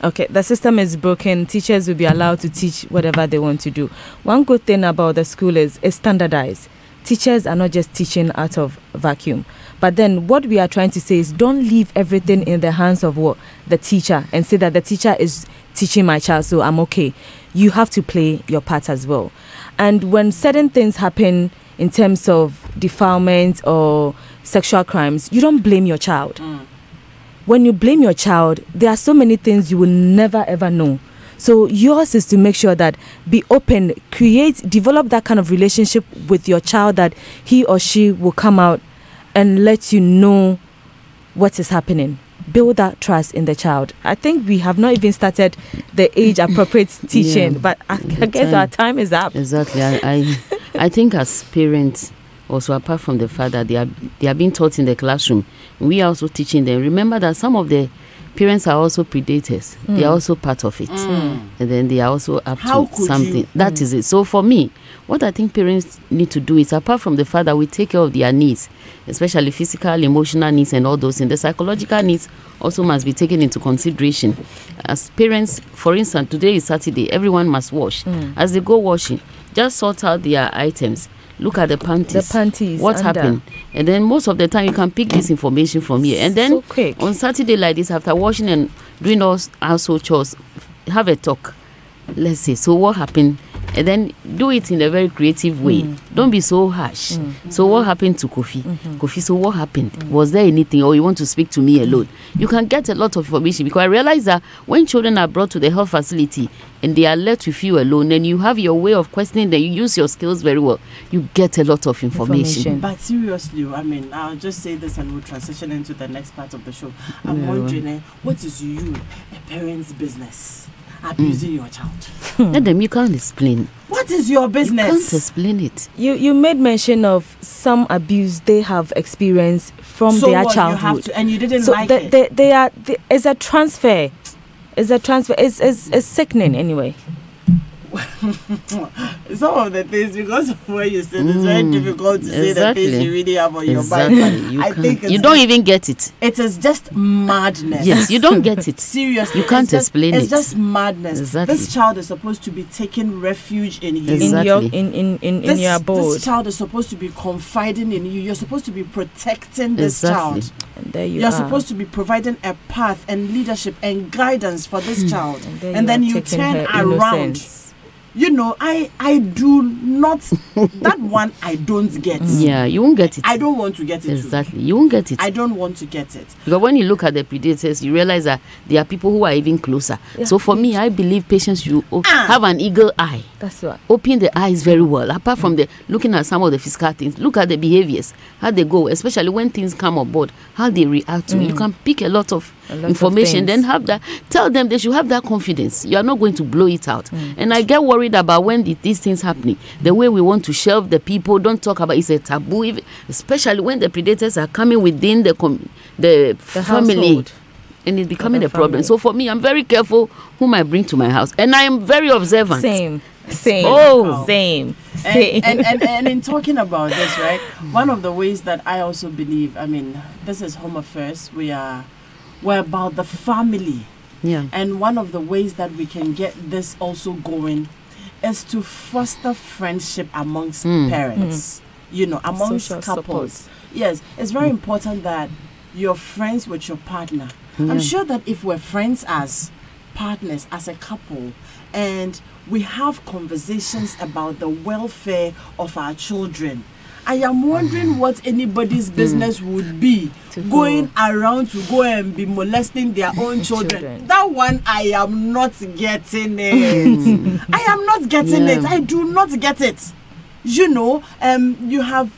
Okay, the system is broken. Teachers will be allowed to teach whatever they want to do. One good thing about the school is it's standardized. Teachers are not just teaching out of vacuum. But then what we are trying to say is don't leave everything in the hands of the teacher and say that the teacher is teaching my child, so I'm okay. You have to play your part as well. And when certain things happen in terms of defilement or sexual crimes, you don't blame your child. When you blame your child, there are so many things you will never ever know. So yours is to make sure that be open, develop that kind of relationship with your child that he or she will come out and let you know what is happening. Build that trust in the child. I think we have not even started the age-appropriate teaching, but I guess our time is up. Exactly. I think as parents, also apart from the fact that they are being taught in the classroom, we are also teaching them. Remember that some of the parents are also predators. They are also part of it. And then they are also up to something. That is it. So for me, what I think parents need to do is, apart from the fact that we take care of their needs, especially physical, emotional needs and all those things, the psychological needs also must be taken into consideration. As parents, for instance, today is Saturday, everyone must wash. As they go washing, just sort out their items. Look at the panties. What happened? And then most of the time you can pick this information from here. And then on Saturday like this, after washing and doing all household chores, have a talk. Let's say, so what happened? And then do it in a very creative way. Don't be so harsh. So what happened to Kofi? Kofi, so what happened? Was there anything, or you want to speak to me alone? You can get a lot of information, because I realize that when children are brought to the health facility and they are left with you alone, and you have your way of questioning them, you use your skills very well, you get a lot of information. But seriously, I mean, I'll just say this and we'll transition into the next part of the show. I'm wondering, what is a parent's business? Abusing your child. Let them, you can't explain. What is your business? You can't explain it. You made mention of some abuse they have experienced from their childhood. And you didn't like it. It's a transfer. It's sickening anyway. Some of the things, because of where you sit, it's very difficult to say the things you really have on your mind. I think you don't even get it. It is just madness. Yes, you don't get it. Seriously, you can't explain it. It's just madness. Exactly. This child is supposed to be taking refuge in you. In your abode. This child is supposed to be confiding in you. You're supposed to be protecting this child. And there You're supposed to be providing a path and leadership and guidance for this child. And then you turn around. You know, I do not, that one I don't get. Yeah, you won't get it. I don't want to get it. Exactly, you won't get it. I don't want to get it. Because when you look at the predators, you realize that there are people who are even closer. Yeah. So for me, I believe patients should have an eagle eye. That's right. Open the eyes very well. Apart from looking at some of the physical things, look at the behaviors, how they go, especially when things come on board, how they react to it. You can pick a lot of information, then tell them they should have that confidence. You are not going to blow it out. And I get worried about when these things happening, the way we want to shelve the people, don't talk about, it's a taboo, especially when the predators are coming within the family household. And it's becoming a problem. So for me, I'm very careful whom I bring to my house, and I am very observant. Same. Same. Oh, same. And in talking about this, right, one of the ways that I also believe, I mean, this is Home Affairs. We're about the family. Yeah. And one of the ways that we can get this also going is to foster friendship amongst parents, you know, amongst Social couples. support. Yes, it's very important that you're friends with your partner. I'm sure that if we're friends as partners, as a couple, and we have conversations about the welfare of our children, I am wondering what anybody's business would be going around to go and be molesting their own children. That one, I am not getting it. I am not getting it. I do not get it. You know, you have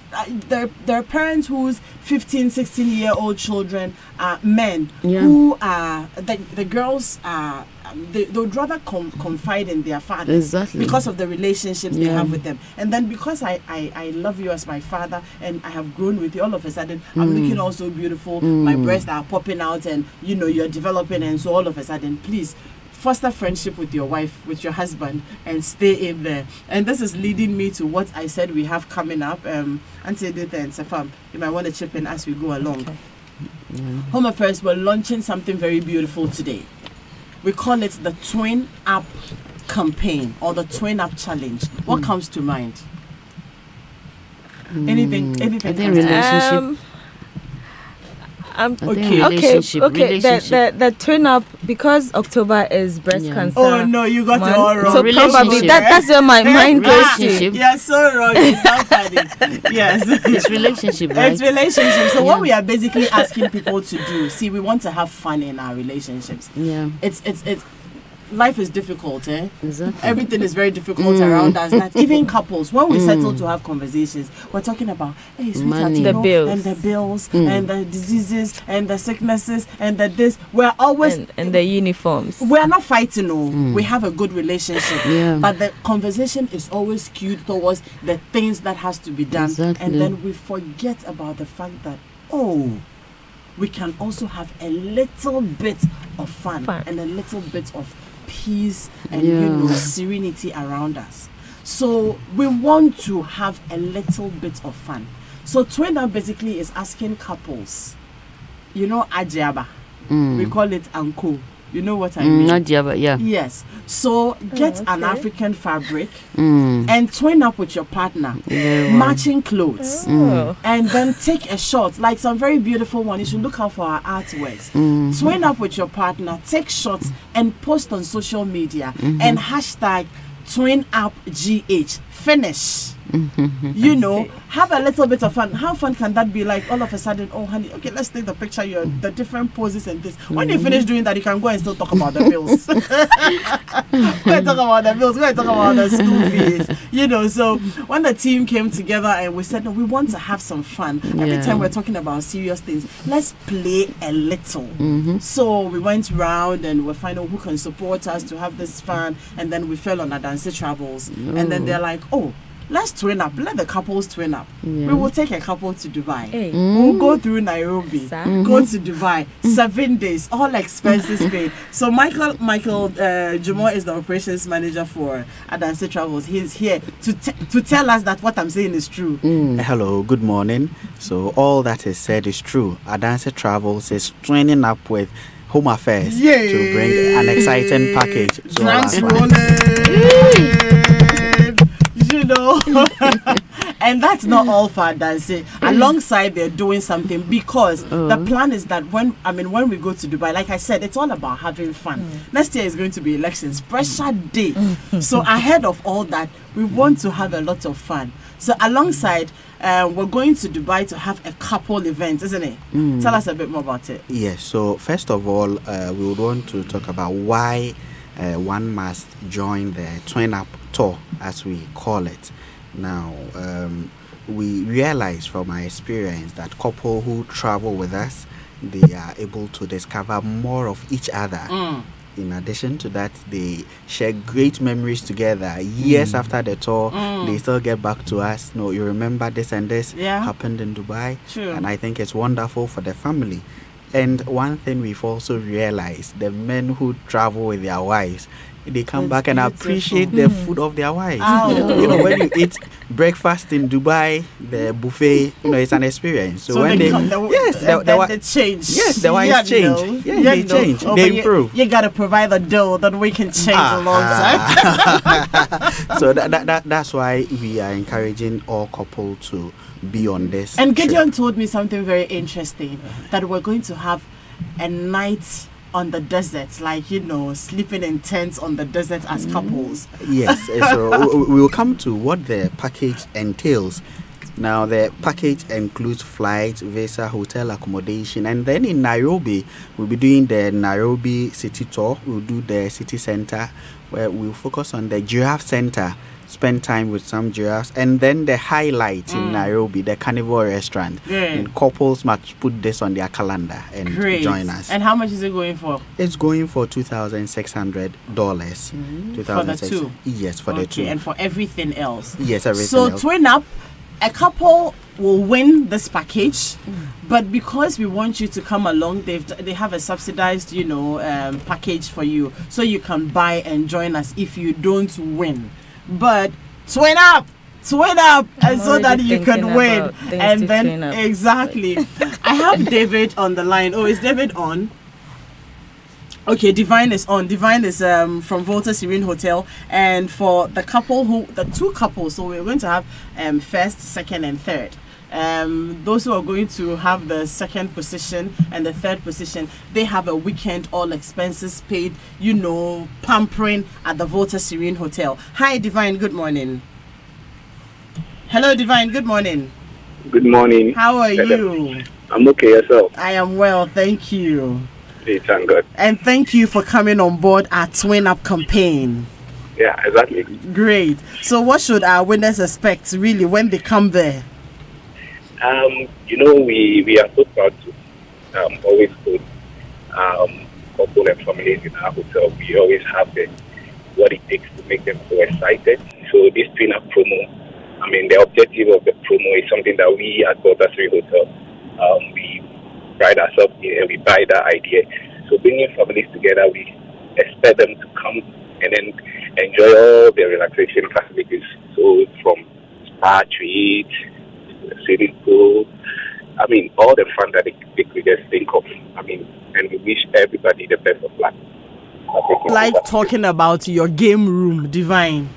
there are parents whose 15, 16-year-old children are men who are the girls are. They would rather confide in their fathers because of the relationships they have with them. And then because I love you as my father and I have grown with you, all of a sudden I'm looking all so beautiful, my breasts are popping out and you know you're developing, and so all of a sudden, please foster friendship with your wife, with your husband, and stay in there. And this is leading me to what I said we have coming up. Auntie Edith and Safam, you might want to chip in as we go along. Home Affairs, we're launching something very beautiful today. We call it the Twin Up campaign or the Twin Up challenge. What comes to mind? Anything? I think relationship. Okay. The Twin Up, because October is breast cancer. Oh no, you got it all wrong. So probably that's where my mind goes to. You're so wrong. It's not funny. Yes, it's relationship, right? It's relationship. So what we are basically asking people to do, see, we want to have fun in our relationships. Yeah. It's life is difficult, eh? Exactly. Everything is very difficult around us. That even couples, when we settle to have conversations, we're talking about, hey, sweetheart, you know, bills. and the bills, and the diseases, and the sicknesses, and the this. We're always and the uniforms. We're not fighting, no. We have a good relationship, but the conversation is always skewed towards the things that has to be done, and then we forget about the fact that we can also have a little bit of fun. And a little bit of peace and you know, serenity around us. So we want to have a little bit of fun. So Twin Up basically is asking couples, you know, Ajaba, we call it Anko. You know what I mean? Ajaba, yeah. Yes. So get an African fabric and twin up with your partner, matching clothes, and then take a shot, like some very beautiful one. You should look out for our artworks. Twin up with your partner, take shots and post on social media and hashtag Twin Up GH. Finish. You know, have a little bit of fun. How fun can that be? Like all of a sudden, oh honey, okay, let's take the picture, the different poses and this. When you finish doing that, you can go and still talk about the bills. Go and talk about the bills, go and talk about the school fees. You know, so when the team came together and we said, no, we want to have some fun. Every time we're talking about serious things, let's play a little. So we went round and we find out who can support us to have this fun, and then we fell on Adanse Travels. And then they're like, oh, let's twin up. Let the couples twin up. We will take a couple to Dubai. We'll go through Nairobi, go to Dubai, 7 days, all expenses paid. So Michael Jumo is the operations manager for Adanse Travels. He's here to tell us that what I'm saying is true. Hello, good morning. So all that is said is true. Adanse Travels is twinning up with Home Affairs to bring an exciting package to you know. And that's not all for Adanse. Alongside, they're doing something because the plan is that when we go to Dubai, like I said, it's all about having fun. Next year is going to be elections, pressure day. So ahead of all that, we want to have a lot of fun. So alongside, we're going to Dubai to have a couple event, isn't it? Tell us a bit more about it. Yes. So first of all, we would want to talk about why one must join the Twin Up tour, as we call it. Now, we realize from our experience that couple who travel with us, they are able to discover more of each other. In addition to that, they share great memories together. Years after the tour, they still get back to us. No, you remember this and this happened in Dubai. True. And I think it's wonderful for the family. And one thing we've also realized, the men who travel with their wives, they come back and appreciate the food of their wives. You know, when you eat breakfast in Dubai, the buffet, you know, it's an experience. So when they change. Yes, the wives change. Yeah, they change. They improve. You gotta provide the dough that we can change alongside. So that's why we are encouraging all couples to be on this. And Gideon told me something very interesting, that we're going to have a night on the desert, like, you know, sleeping in tents on the desert as couples. Yes, so we will come to what the package entails. Now, the package includes flights, visa, hotel accommodation, and then in Nairobi, we'll be doing the Nairobi city tour. We'll do the city center, where we'll focus on the giraffe center, spend time with some giraffes, and then the highlight in Nairobi, the Carnival restaurant. And couples must put this on their calendar and join us. And how much is it going for? It's going for $2,600. For the two? Yes, for the two. And for everything else? Yes, everything else. So Twin Up, a couple will win this package, but because we want you to come along, they have a subsidized, you know, package for you, so you can buy and join us if you don't win. But twin up, and so that you can win. And then exactly. I have David on the line. Oh, is David on? Okay, Divine is on. Divine is from Volta Serene Hotel, and for the two couples, so we're going to have first, second, and third. Those who are going to have the second position and the third position, they have a weekend, all expenses paid, you know, pampering at the Volta Serene Hotel. Hi, Divine. Good morning. Hello, Divine. Good morning. Good morning. How are you? I'm okay. Yourself? I am well, thank you. Hey, thank God. And thank you for coming on board our Twin Up campaign. Yeah, exactly. Great. So what should our winners expect, really, when they come there? You know, we are so proud to always put couple and families in our hotel. We always have what it takes to make them so excited. So this Twin Up promo, I mean, the objective of the promo is something that we at Volta Serene Hotel, we pride ourselves in, and we buy that idea. So bringing families together, we expect them to come and then enjoy all the relaxation facilities. So from spa treat, swimming pool, I mean, all the fun that they could just think of. I mean, and we wish everybody the best of luck. Like talking about your game room, Divine.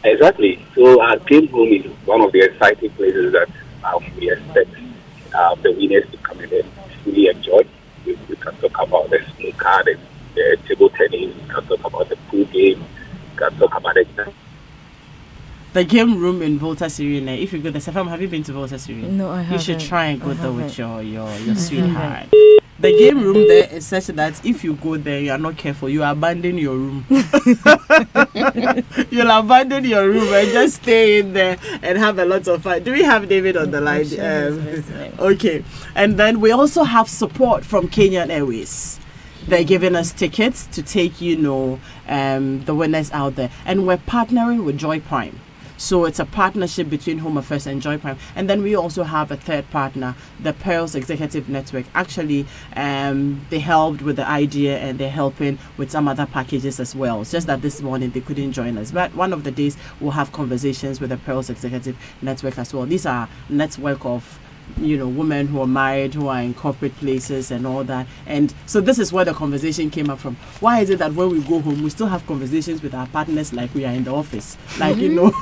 Exactly. So our game room is one of the exciting places that we expect the winners to come in and really enjoy. We can talk about the snooker, the table tennis, we can talk about the pool game, we can talk about the game room in Volta Serene. If you go there, Safam, have you been to Volta Serene? No, I haven't. You should try and go there with your sweetheart. The game room there is such that if you go there, you are not careful, you abandon your room. You'll abandon your room and just stay in there and have a lot of fun. Do we have David on the line? Okay. And then we also have support from Kenyan Airways. They're giving us tickets to take, you know, the winners out there. And we're partnering with Joy Prime. So it's a partnership between Home Affairs and Joy Prime. And then we also have a third partner, the Pearls Executive Network. Actually, they helped with the idea and they're helping with some other packages as well. It's just that this morning they couldn't join us. But one of the days we'll have conversations with the Pearls Executive Network as well. These are network of, you know, women who are married, who are in corporate places and all that. And so this is where the conversation came up from. Why is it that when we go home, we still have conversations with our partners like we are in the office? Like, you know,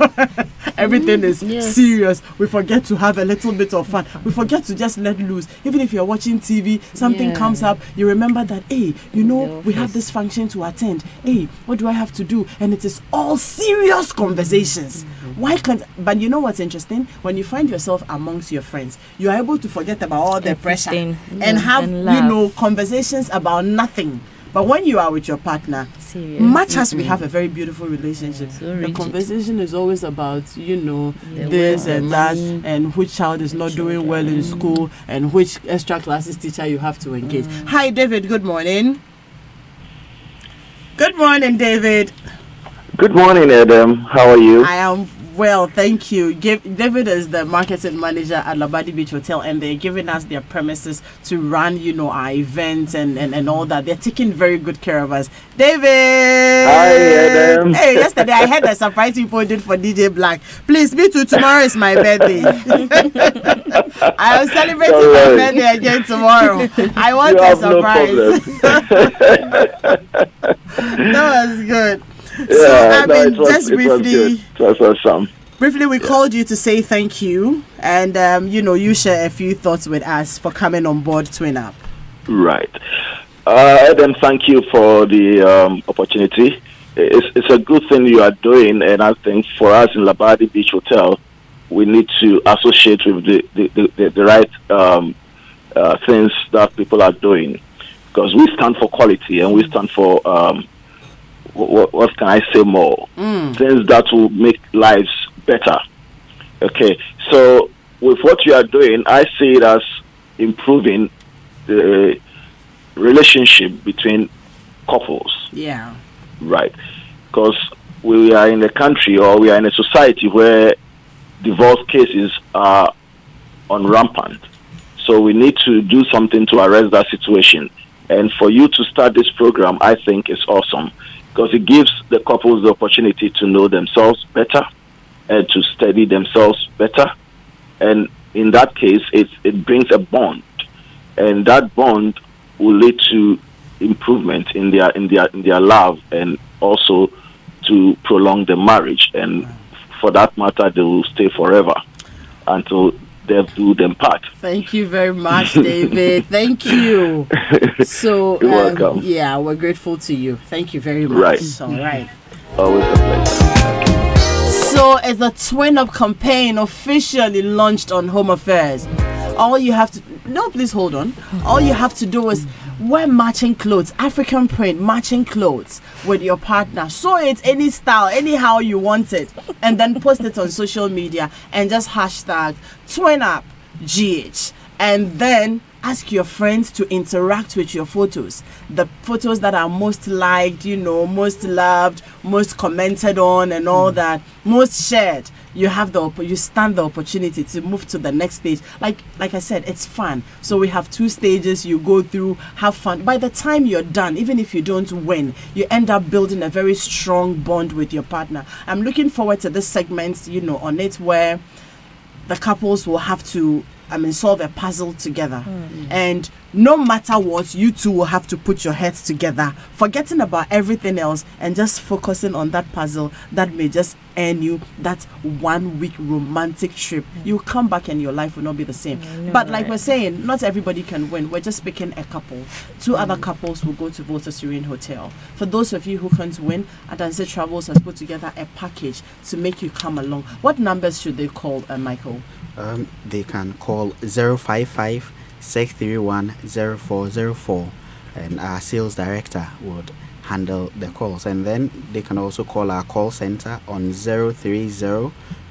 everything is serious. We forget to have a little bit of fun. We forget to just let loose. Even if you're watching TV, something comes up, you remember that, hey, you know, we have this function to attend. Hey, what do I have to do? And it is all serious conversations. Why can't, but you know what's interesting? When you find yourself amongst your friends, you are able to forget about all the pressure and have, you know, conversations about nothing. But when you are with your partner, much as we have a very beautiful relationship, the conversation is always about, you know, this and that, and which child is not doing well in school, and which extra classes teacher you have to engage. Hi, David. Good morning. Good morning, David. Good morning, Adam. How are you? I am Well, thank you. David is the marketing manager at Labadi Beach Hotel, and they're giving us their premises to run, our events and all that. They're taking very good care of us. David! Hi, Adam. Hey, yesterday I had a surprise people did for DJ Black. Please, me too. Tomorrow is my birthday. I will celebrate my birthday again tomorrow. I want a surprise. That was good. Yeah, briefly, we called you to say thank you, and you share a few thoughts with us for coming on board TwinUp. Right. Adam, thank you for the opportunity. It's a good thing you are doing, and I think for us in Labadi Beach Hotel, we need to associate with the right things that people are doing, because we stand for quality and we stand for what can I say more? Things that will make lives better. Okay, so with what you are doing, I see it as improving the relationship between couples. Yeah. Right. Because we are in a country, or we are in a society where divorce cases are on rampant. So we need to do something to arrest that situation. And for you to start this program, I think is awesome, because it gives the couples the opportunity to know themselves better and to study themselves better. And in that case, it brings a bond, and that bond will lead to improvement in their love, and also to prolong the marriage. And for that matter, they will stay forever until death do them part. Thank you very much, David. Thank you. So, you're welcome. Yeah, we're grateful to you. Thank you very much. Right. All right. Always a pleasure. So, as the TwinUp campaign officially launched on Home Affairs, all you have to please hold on. All you have to do is wear matching clothes, African print matching clothes with your partner. Sew it any style, anyhow you want it, and then post it on social media and just hashtag TwinUpGH, and then ask your friends to interact with your photos. The photos that are most liked, most loved, most commented on, and all that, most shared. You stand the opportunity to move to the next stage. Like I said, it's fun. So we have 2 stages you go through, have fun. By the time you're done, even if you don't win, you end up building a very strong bond with your partner. I'm looking forward to this segment, on it, where the couples will have to solve a puzzle together. And no matter what, you two will have to put your heads together, forgetting about everything else and just focusing on that puzzle that may just earn you that 1 week romantic trip. You come back and your life will not be the same. But like we're saying, not everybody can win. We're just picking a couple. 2 other couples will go to Volta Serene Hotel. For those of you who can't win, Adanse Travels has put together a package to make you come along. What numbers should they call, Michael? They can call 055 631 0404, and our sales director would handle the calls. And then they can also call our call center on 030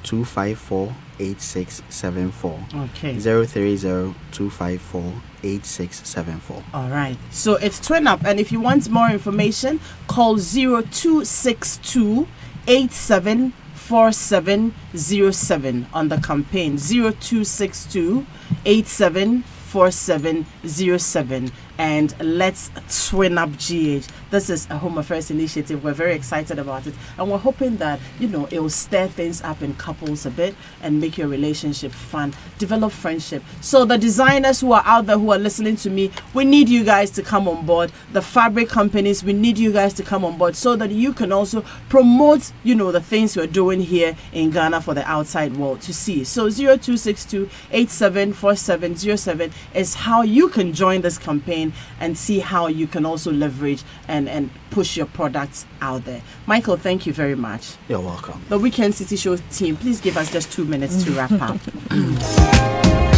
254 8674. Okay. 030 254 8674. All right. So it's TwinUp, and if you want more information, call 0262 874707 on the campaign. 0262 874707, and let's TwinUpGH. This is a Home Affairs initiative. We're very excited about it, and we're hoping that it will stir things up in couples a bit and make your relationship fun, develop friendship. So the designers who are out there who are listening to me, we need you guys to come on board. The fabric companies, we need you guys to come on board so that you can also promote the things we're doing here in Ghana for the outside world to see. So 0262 874707 is how you can join this campaign and see how you can also leverage and push your products out there. Michael, thank you very much. You're welcome. The Weekend City Show team, please give us just 2 minutes to wrap up.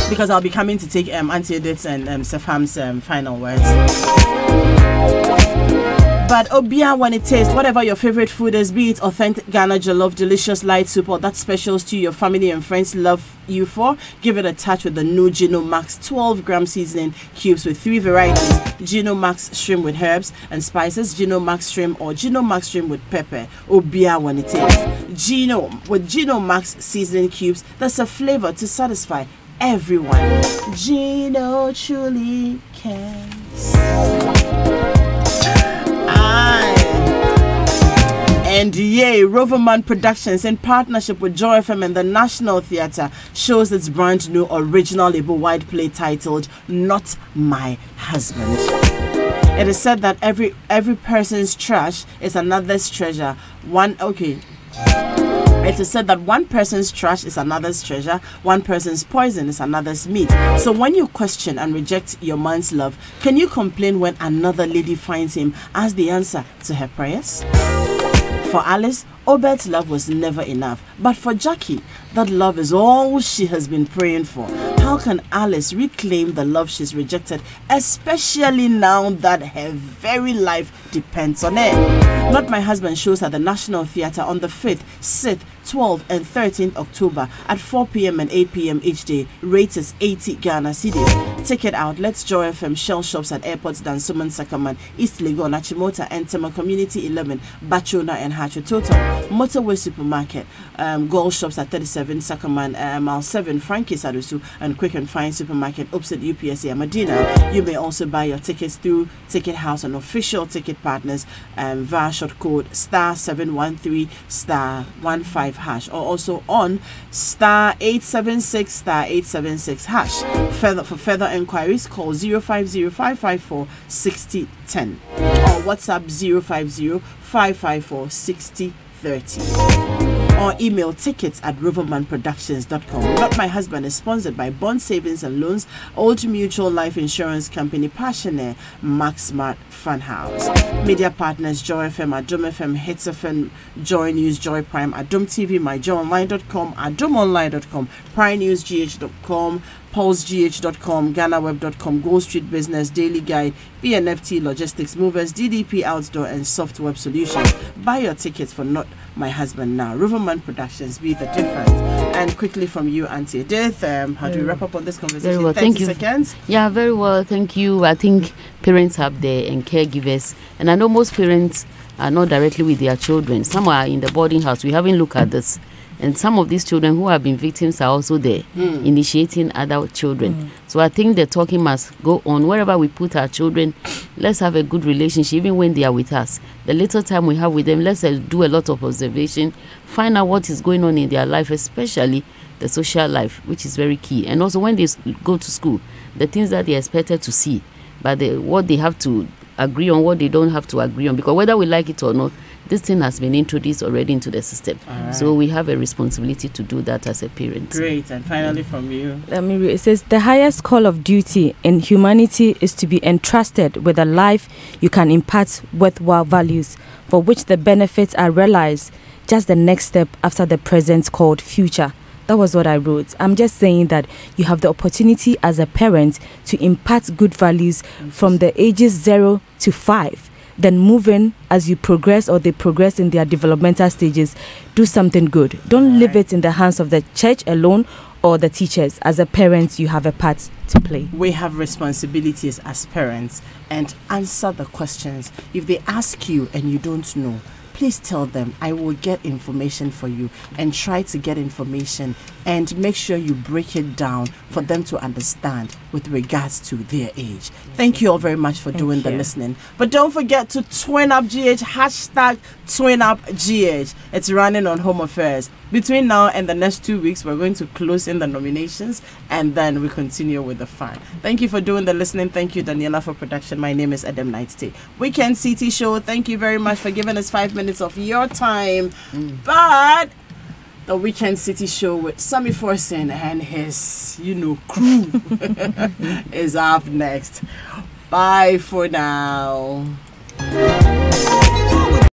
Because I'll be coming to take Auntie Edith's and Sefam's final words. But Obia, when it tastes, whatever your favorite food is, be it authentic Ghana jollof, delicious light soup, or that special stew your family and friends love you for, give it a touch with the new Gino Max 12-gram seasoning cubes with 3 varieties: Gino Max shrimp with herbs and spices, Gino Max shrimp, or Gino Max shrimp with pepper. Obia, when it tastes. With Gino Max seasoning cubes, there's a flavor to satisfy everyone. Gino truly cares. And yay, Roverman Productions, in partnership with Joy FM and the National Theatre, shows its brand new original Igbo-wide play titled Not My Husband. It is said that every person's trash is another's treasure. It is said that one person's trash is another's treasure, one person's poison is another's meat. So when you question and reject your man's love, can you complain when another lady finds him as the answer to her prayers? For Alice, Obed's love was never enough. But for Jackie, that love is all she has been praying for. How can Alice reclaim the love she's rejected, especially now that her very life depends on it? Not My Husband shows at the National Theatre on the 5th, 6th, 12th and 13th October at 4 p.m. and 8 p.m. each day. Rate is 80 Ghana cedis. Ticket outlets: Joy FM, Shell Shops at airports: Dansoman, Sakaman, East Legon, Achimota, and Tema Community 11, Bachona and Hacho Total. Motorway Supermarket, Gold Shops at 37 Sakaman, Mile 7, Frankie Sadusu, and Quick and Fine Supermarket opposite UPSA Medina. You may also buy your tickets through Ticket House and official ticket partners via short code *713*15# # or also on *876*876#. For further inquiries, call 050-554-6010 or WhatsApp 050-554-6030. Or email tickets@rovermanproductions.com. Not My Husband is sponsored by Bond Savings and Loans, Old Mutual Life Insurance Company, Passionaire, Max Smart Funhouse. Media partners: Joy FM, Adom FM, Hits FM, Joy News, Joy Prime, Adom TV, myjoyonline.com, adomonline.com, primenewsgh.com, pulsegh.com, GhanaWeb.com, Gold Street Business, Daily Guide, BNFT Logistics Movers, DDP Outdoor, and Soft Web Solutions. Buy your tickets for Not My Husband now. Roverman Productions, be the difference. And quickly from you, Auntie Edith, how do we wrap up on this conversation? Very well, 30 thank you. seconds. Yeah, very well, thank you. I think parents have there and caregivers, and I know most parents are not directly with their children. Some are in the boarding house. We haven't looked at this. And some of these children who have been victims are also there, initiating other children. So I think the talking must go on. Wherever we put our children, let's have a good relationship, even when they are with us. The little time we have with them, let's do a lot of observation, find out what is going on in their life, especially the social life, which is very key. And also when they go to school, the things that they are expected to see, but what they have to agree on, what they don't have to agree on. Because whether we like it or not, this thing has been introduced already into the system. Right. So we have a responsibility to do that as a parent. Great. And finally from you. It says, the highest call of duty in humanity is to be entrusted with a life you can impart worthwhile values, for which the benefits are realized just the next step after the present called future. That was what I wrote. I'm just saying that you have the opportunity as a parent to impart good values from the ages 0 to 5. Then moving as you progress or they progress in their developmental stages, do something good. Don't leave it in the hands of the church alone or the teachers. As a parent, you have a part to play. We have responsibilities as parents, and answer the questions. If they ask you and you don't know, please tell them. I will get information for you, and try to get information and make sure you break it down for them to understand with regards to their age. Thank you all very much for doing the listening. But don't forget to twin up GH, hashtag twin up GH. It's running on Home Affairs. Between now and the next 2 weeks, we're going to close in the nominations, and then we continue with the fun. Thank you for doing the listening. Thank you, Daniela, for production. My name is Adam Nightstay. Weekend CT Show, thank you very much for giving us 5 minutes of your time. But the Weekend City Show with Sammy Forsen and his, crew is up next. Bye for now.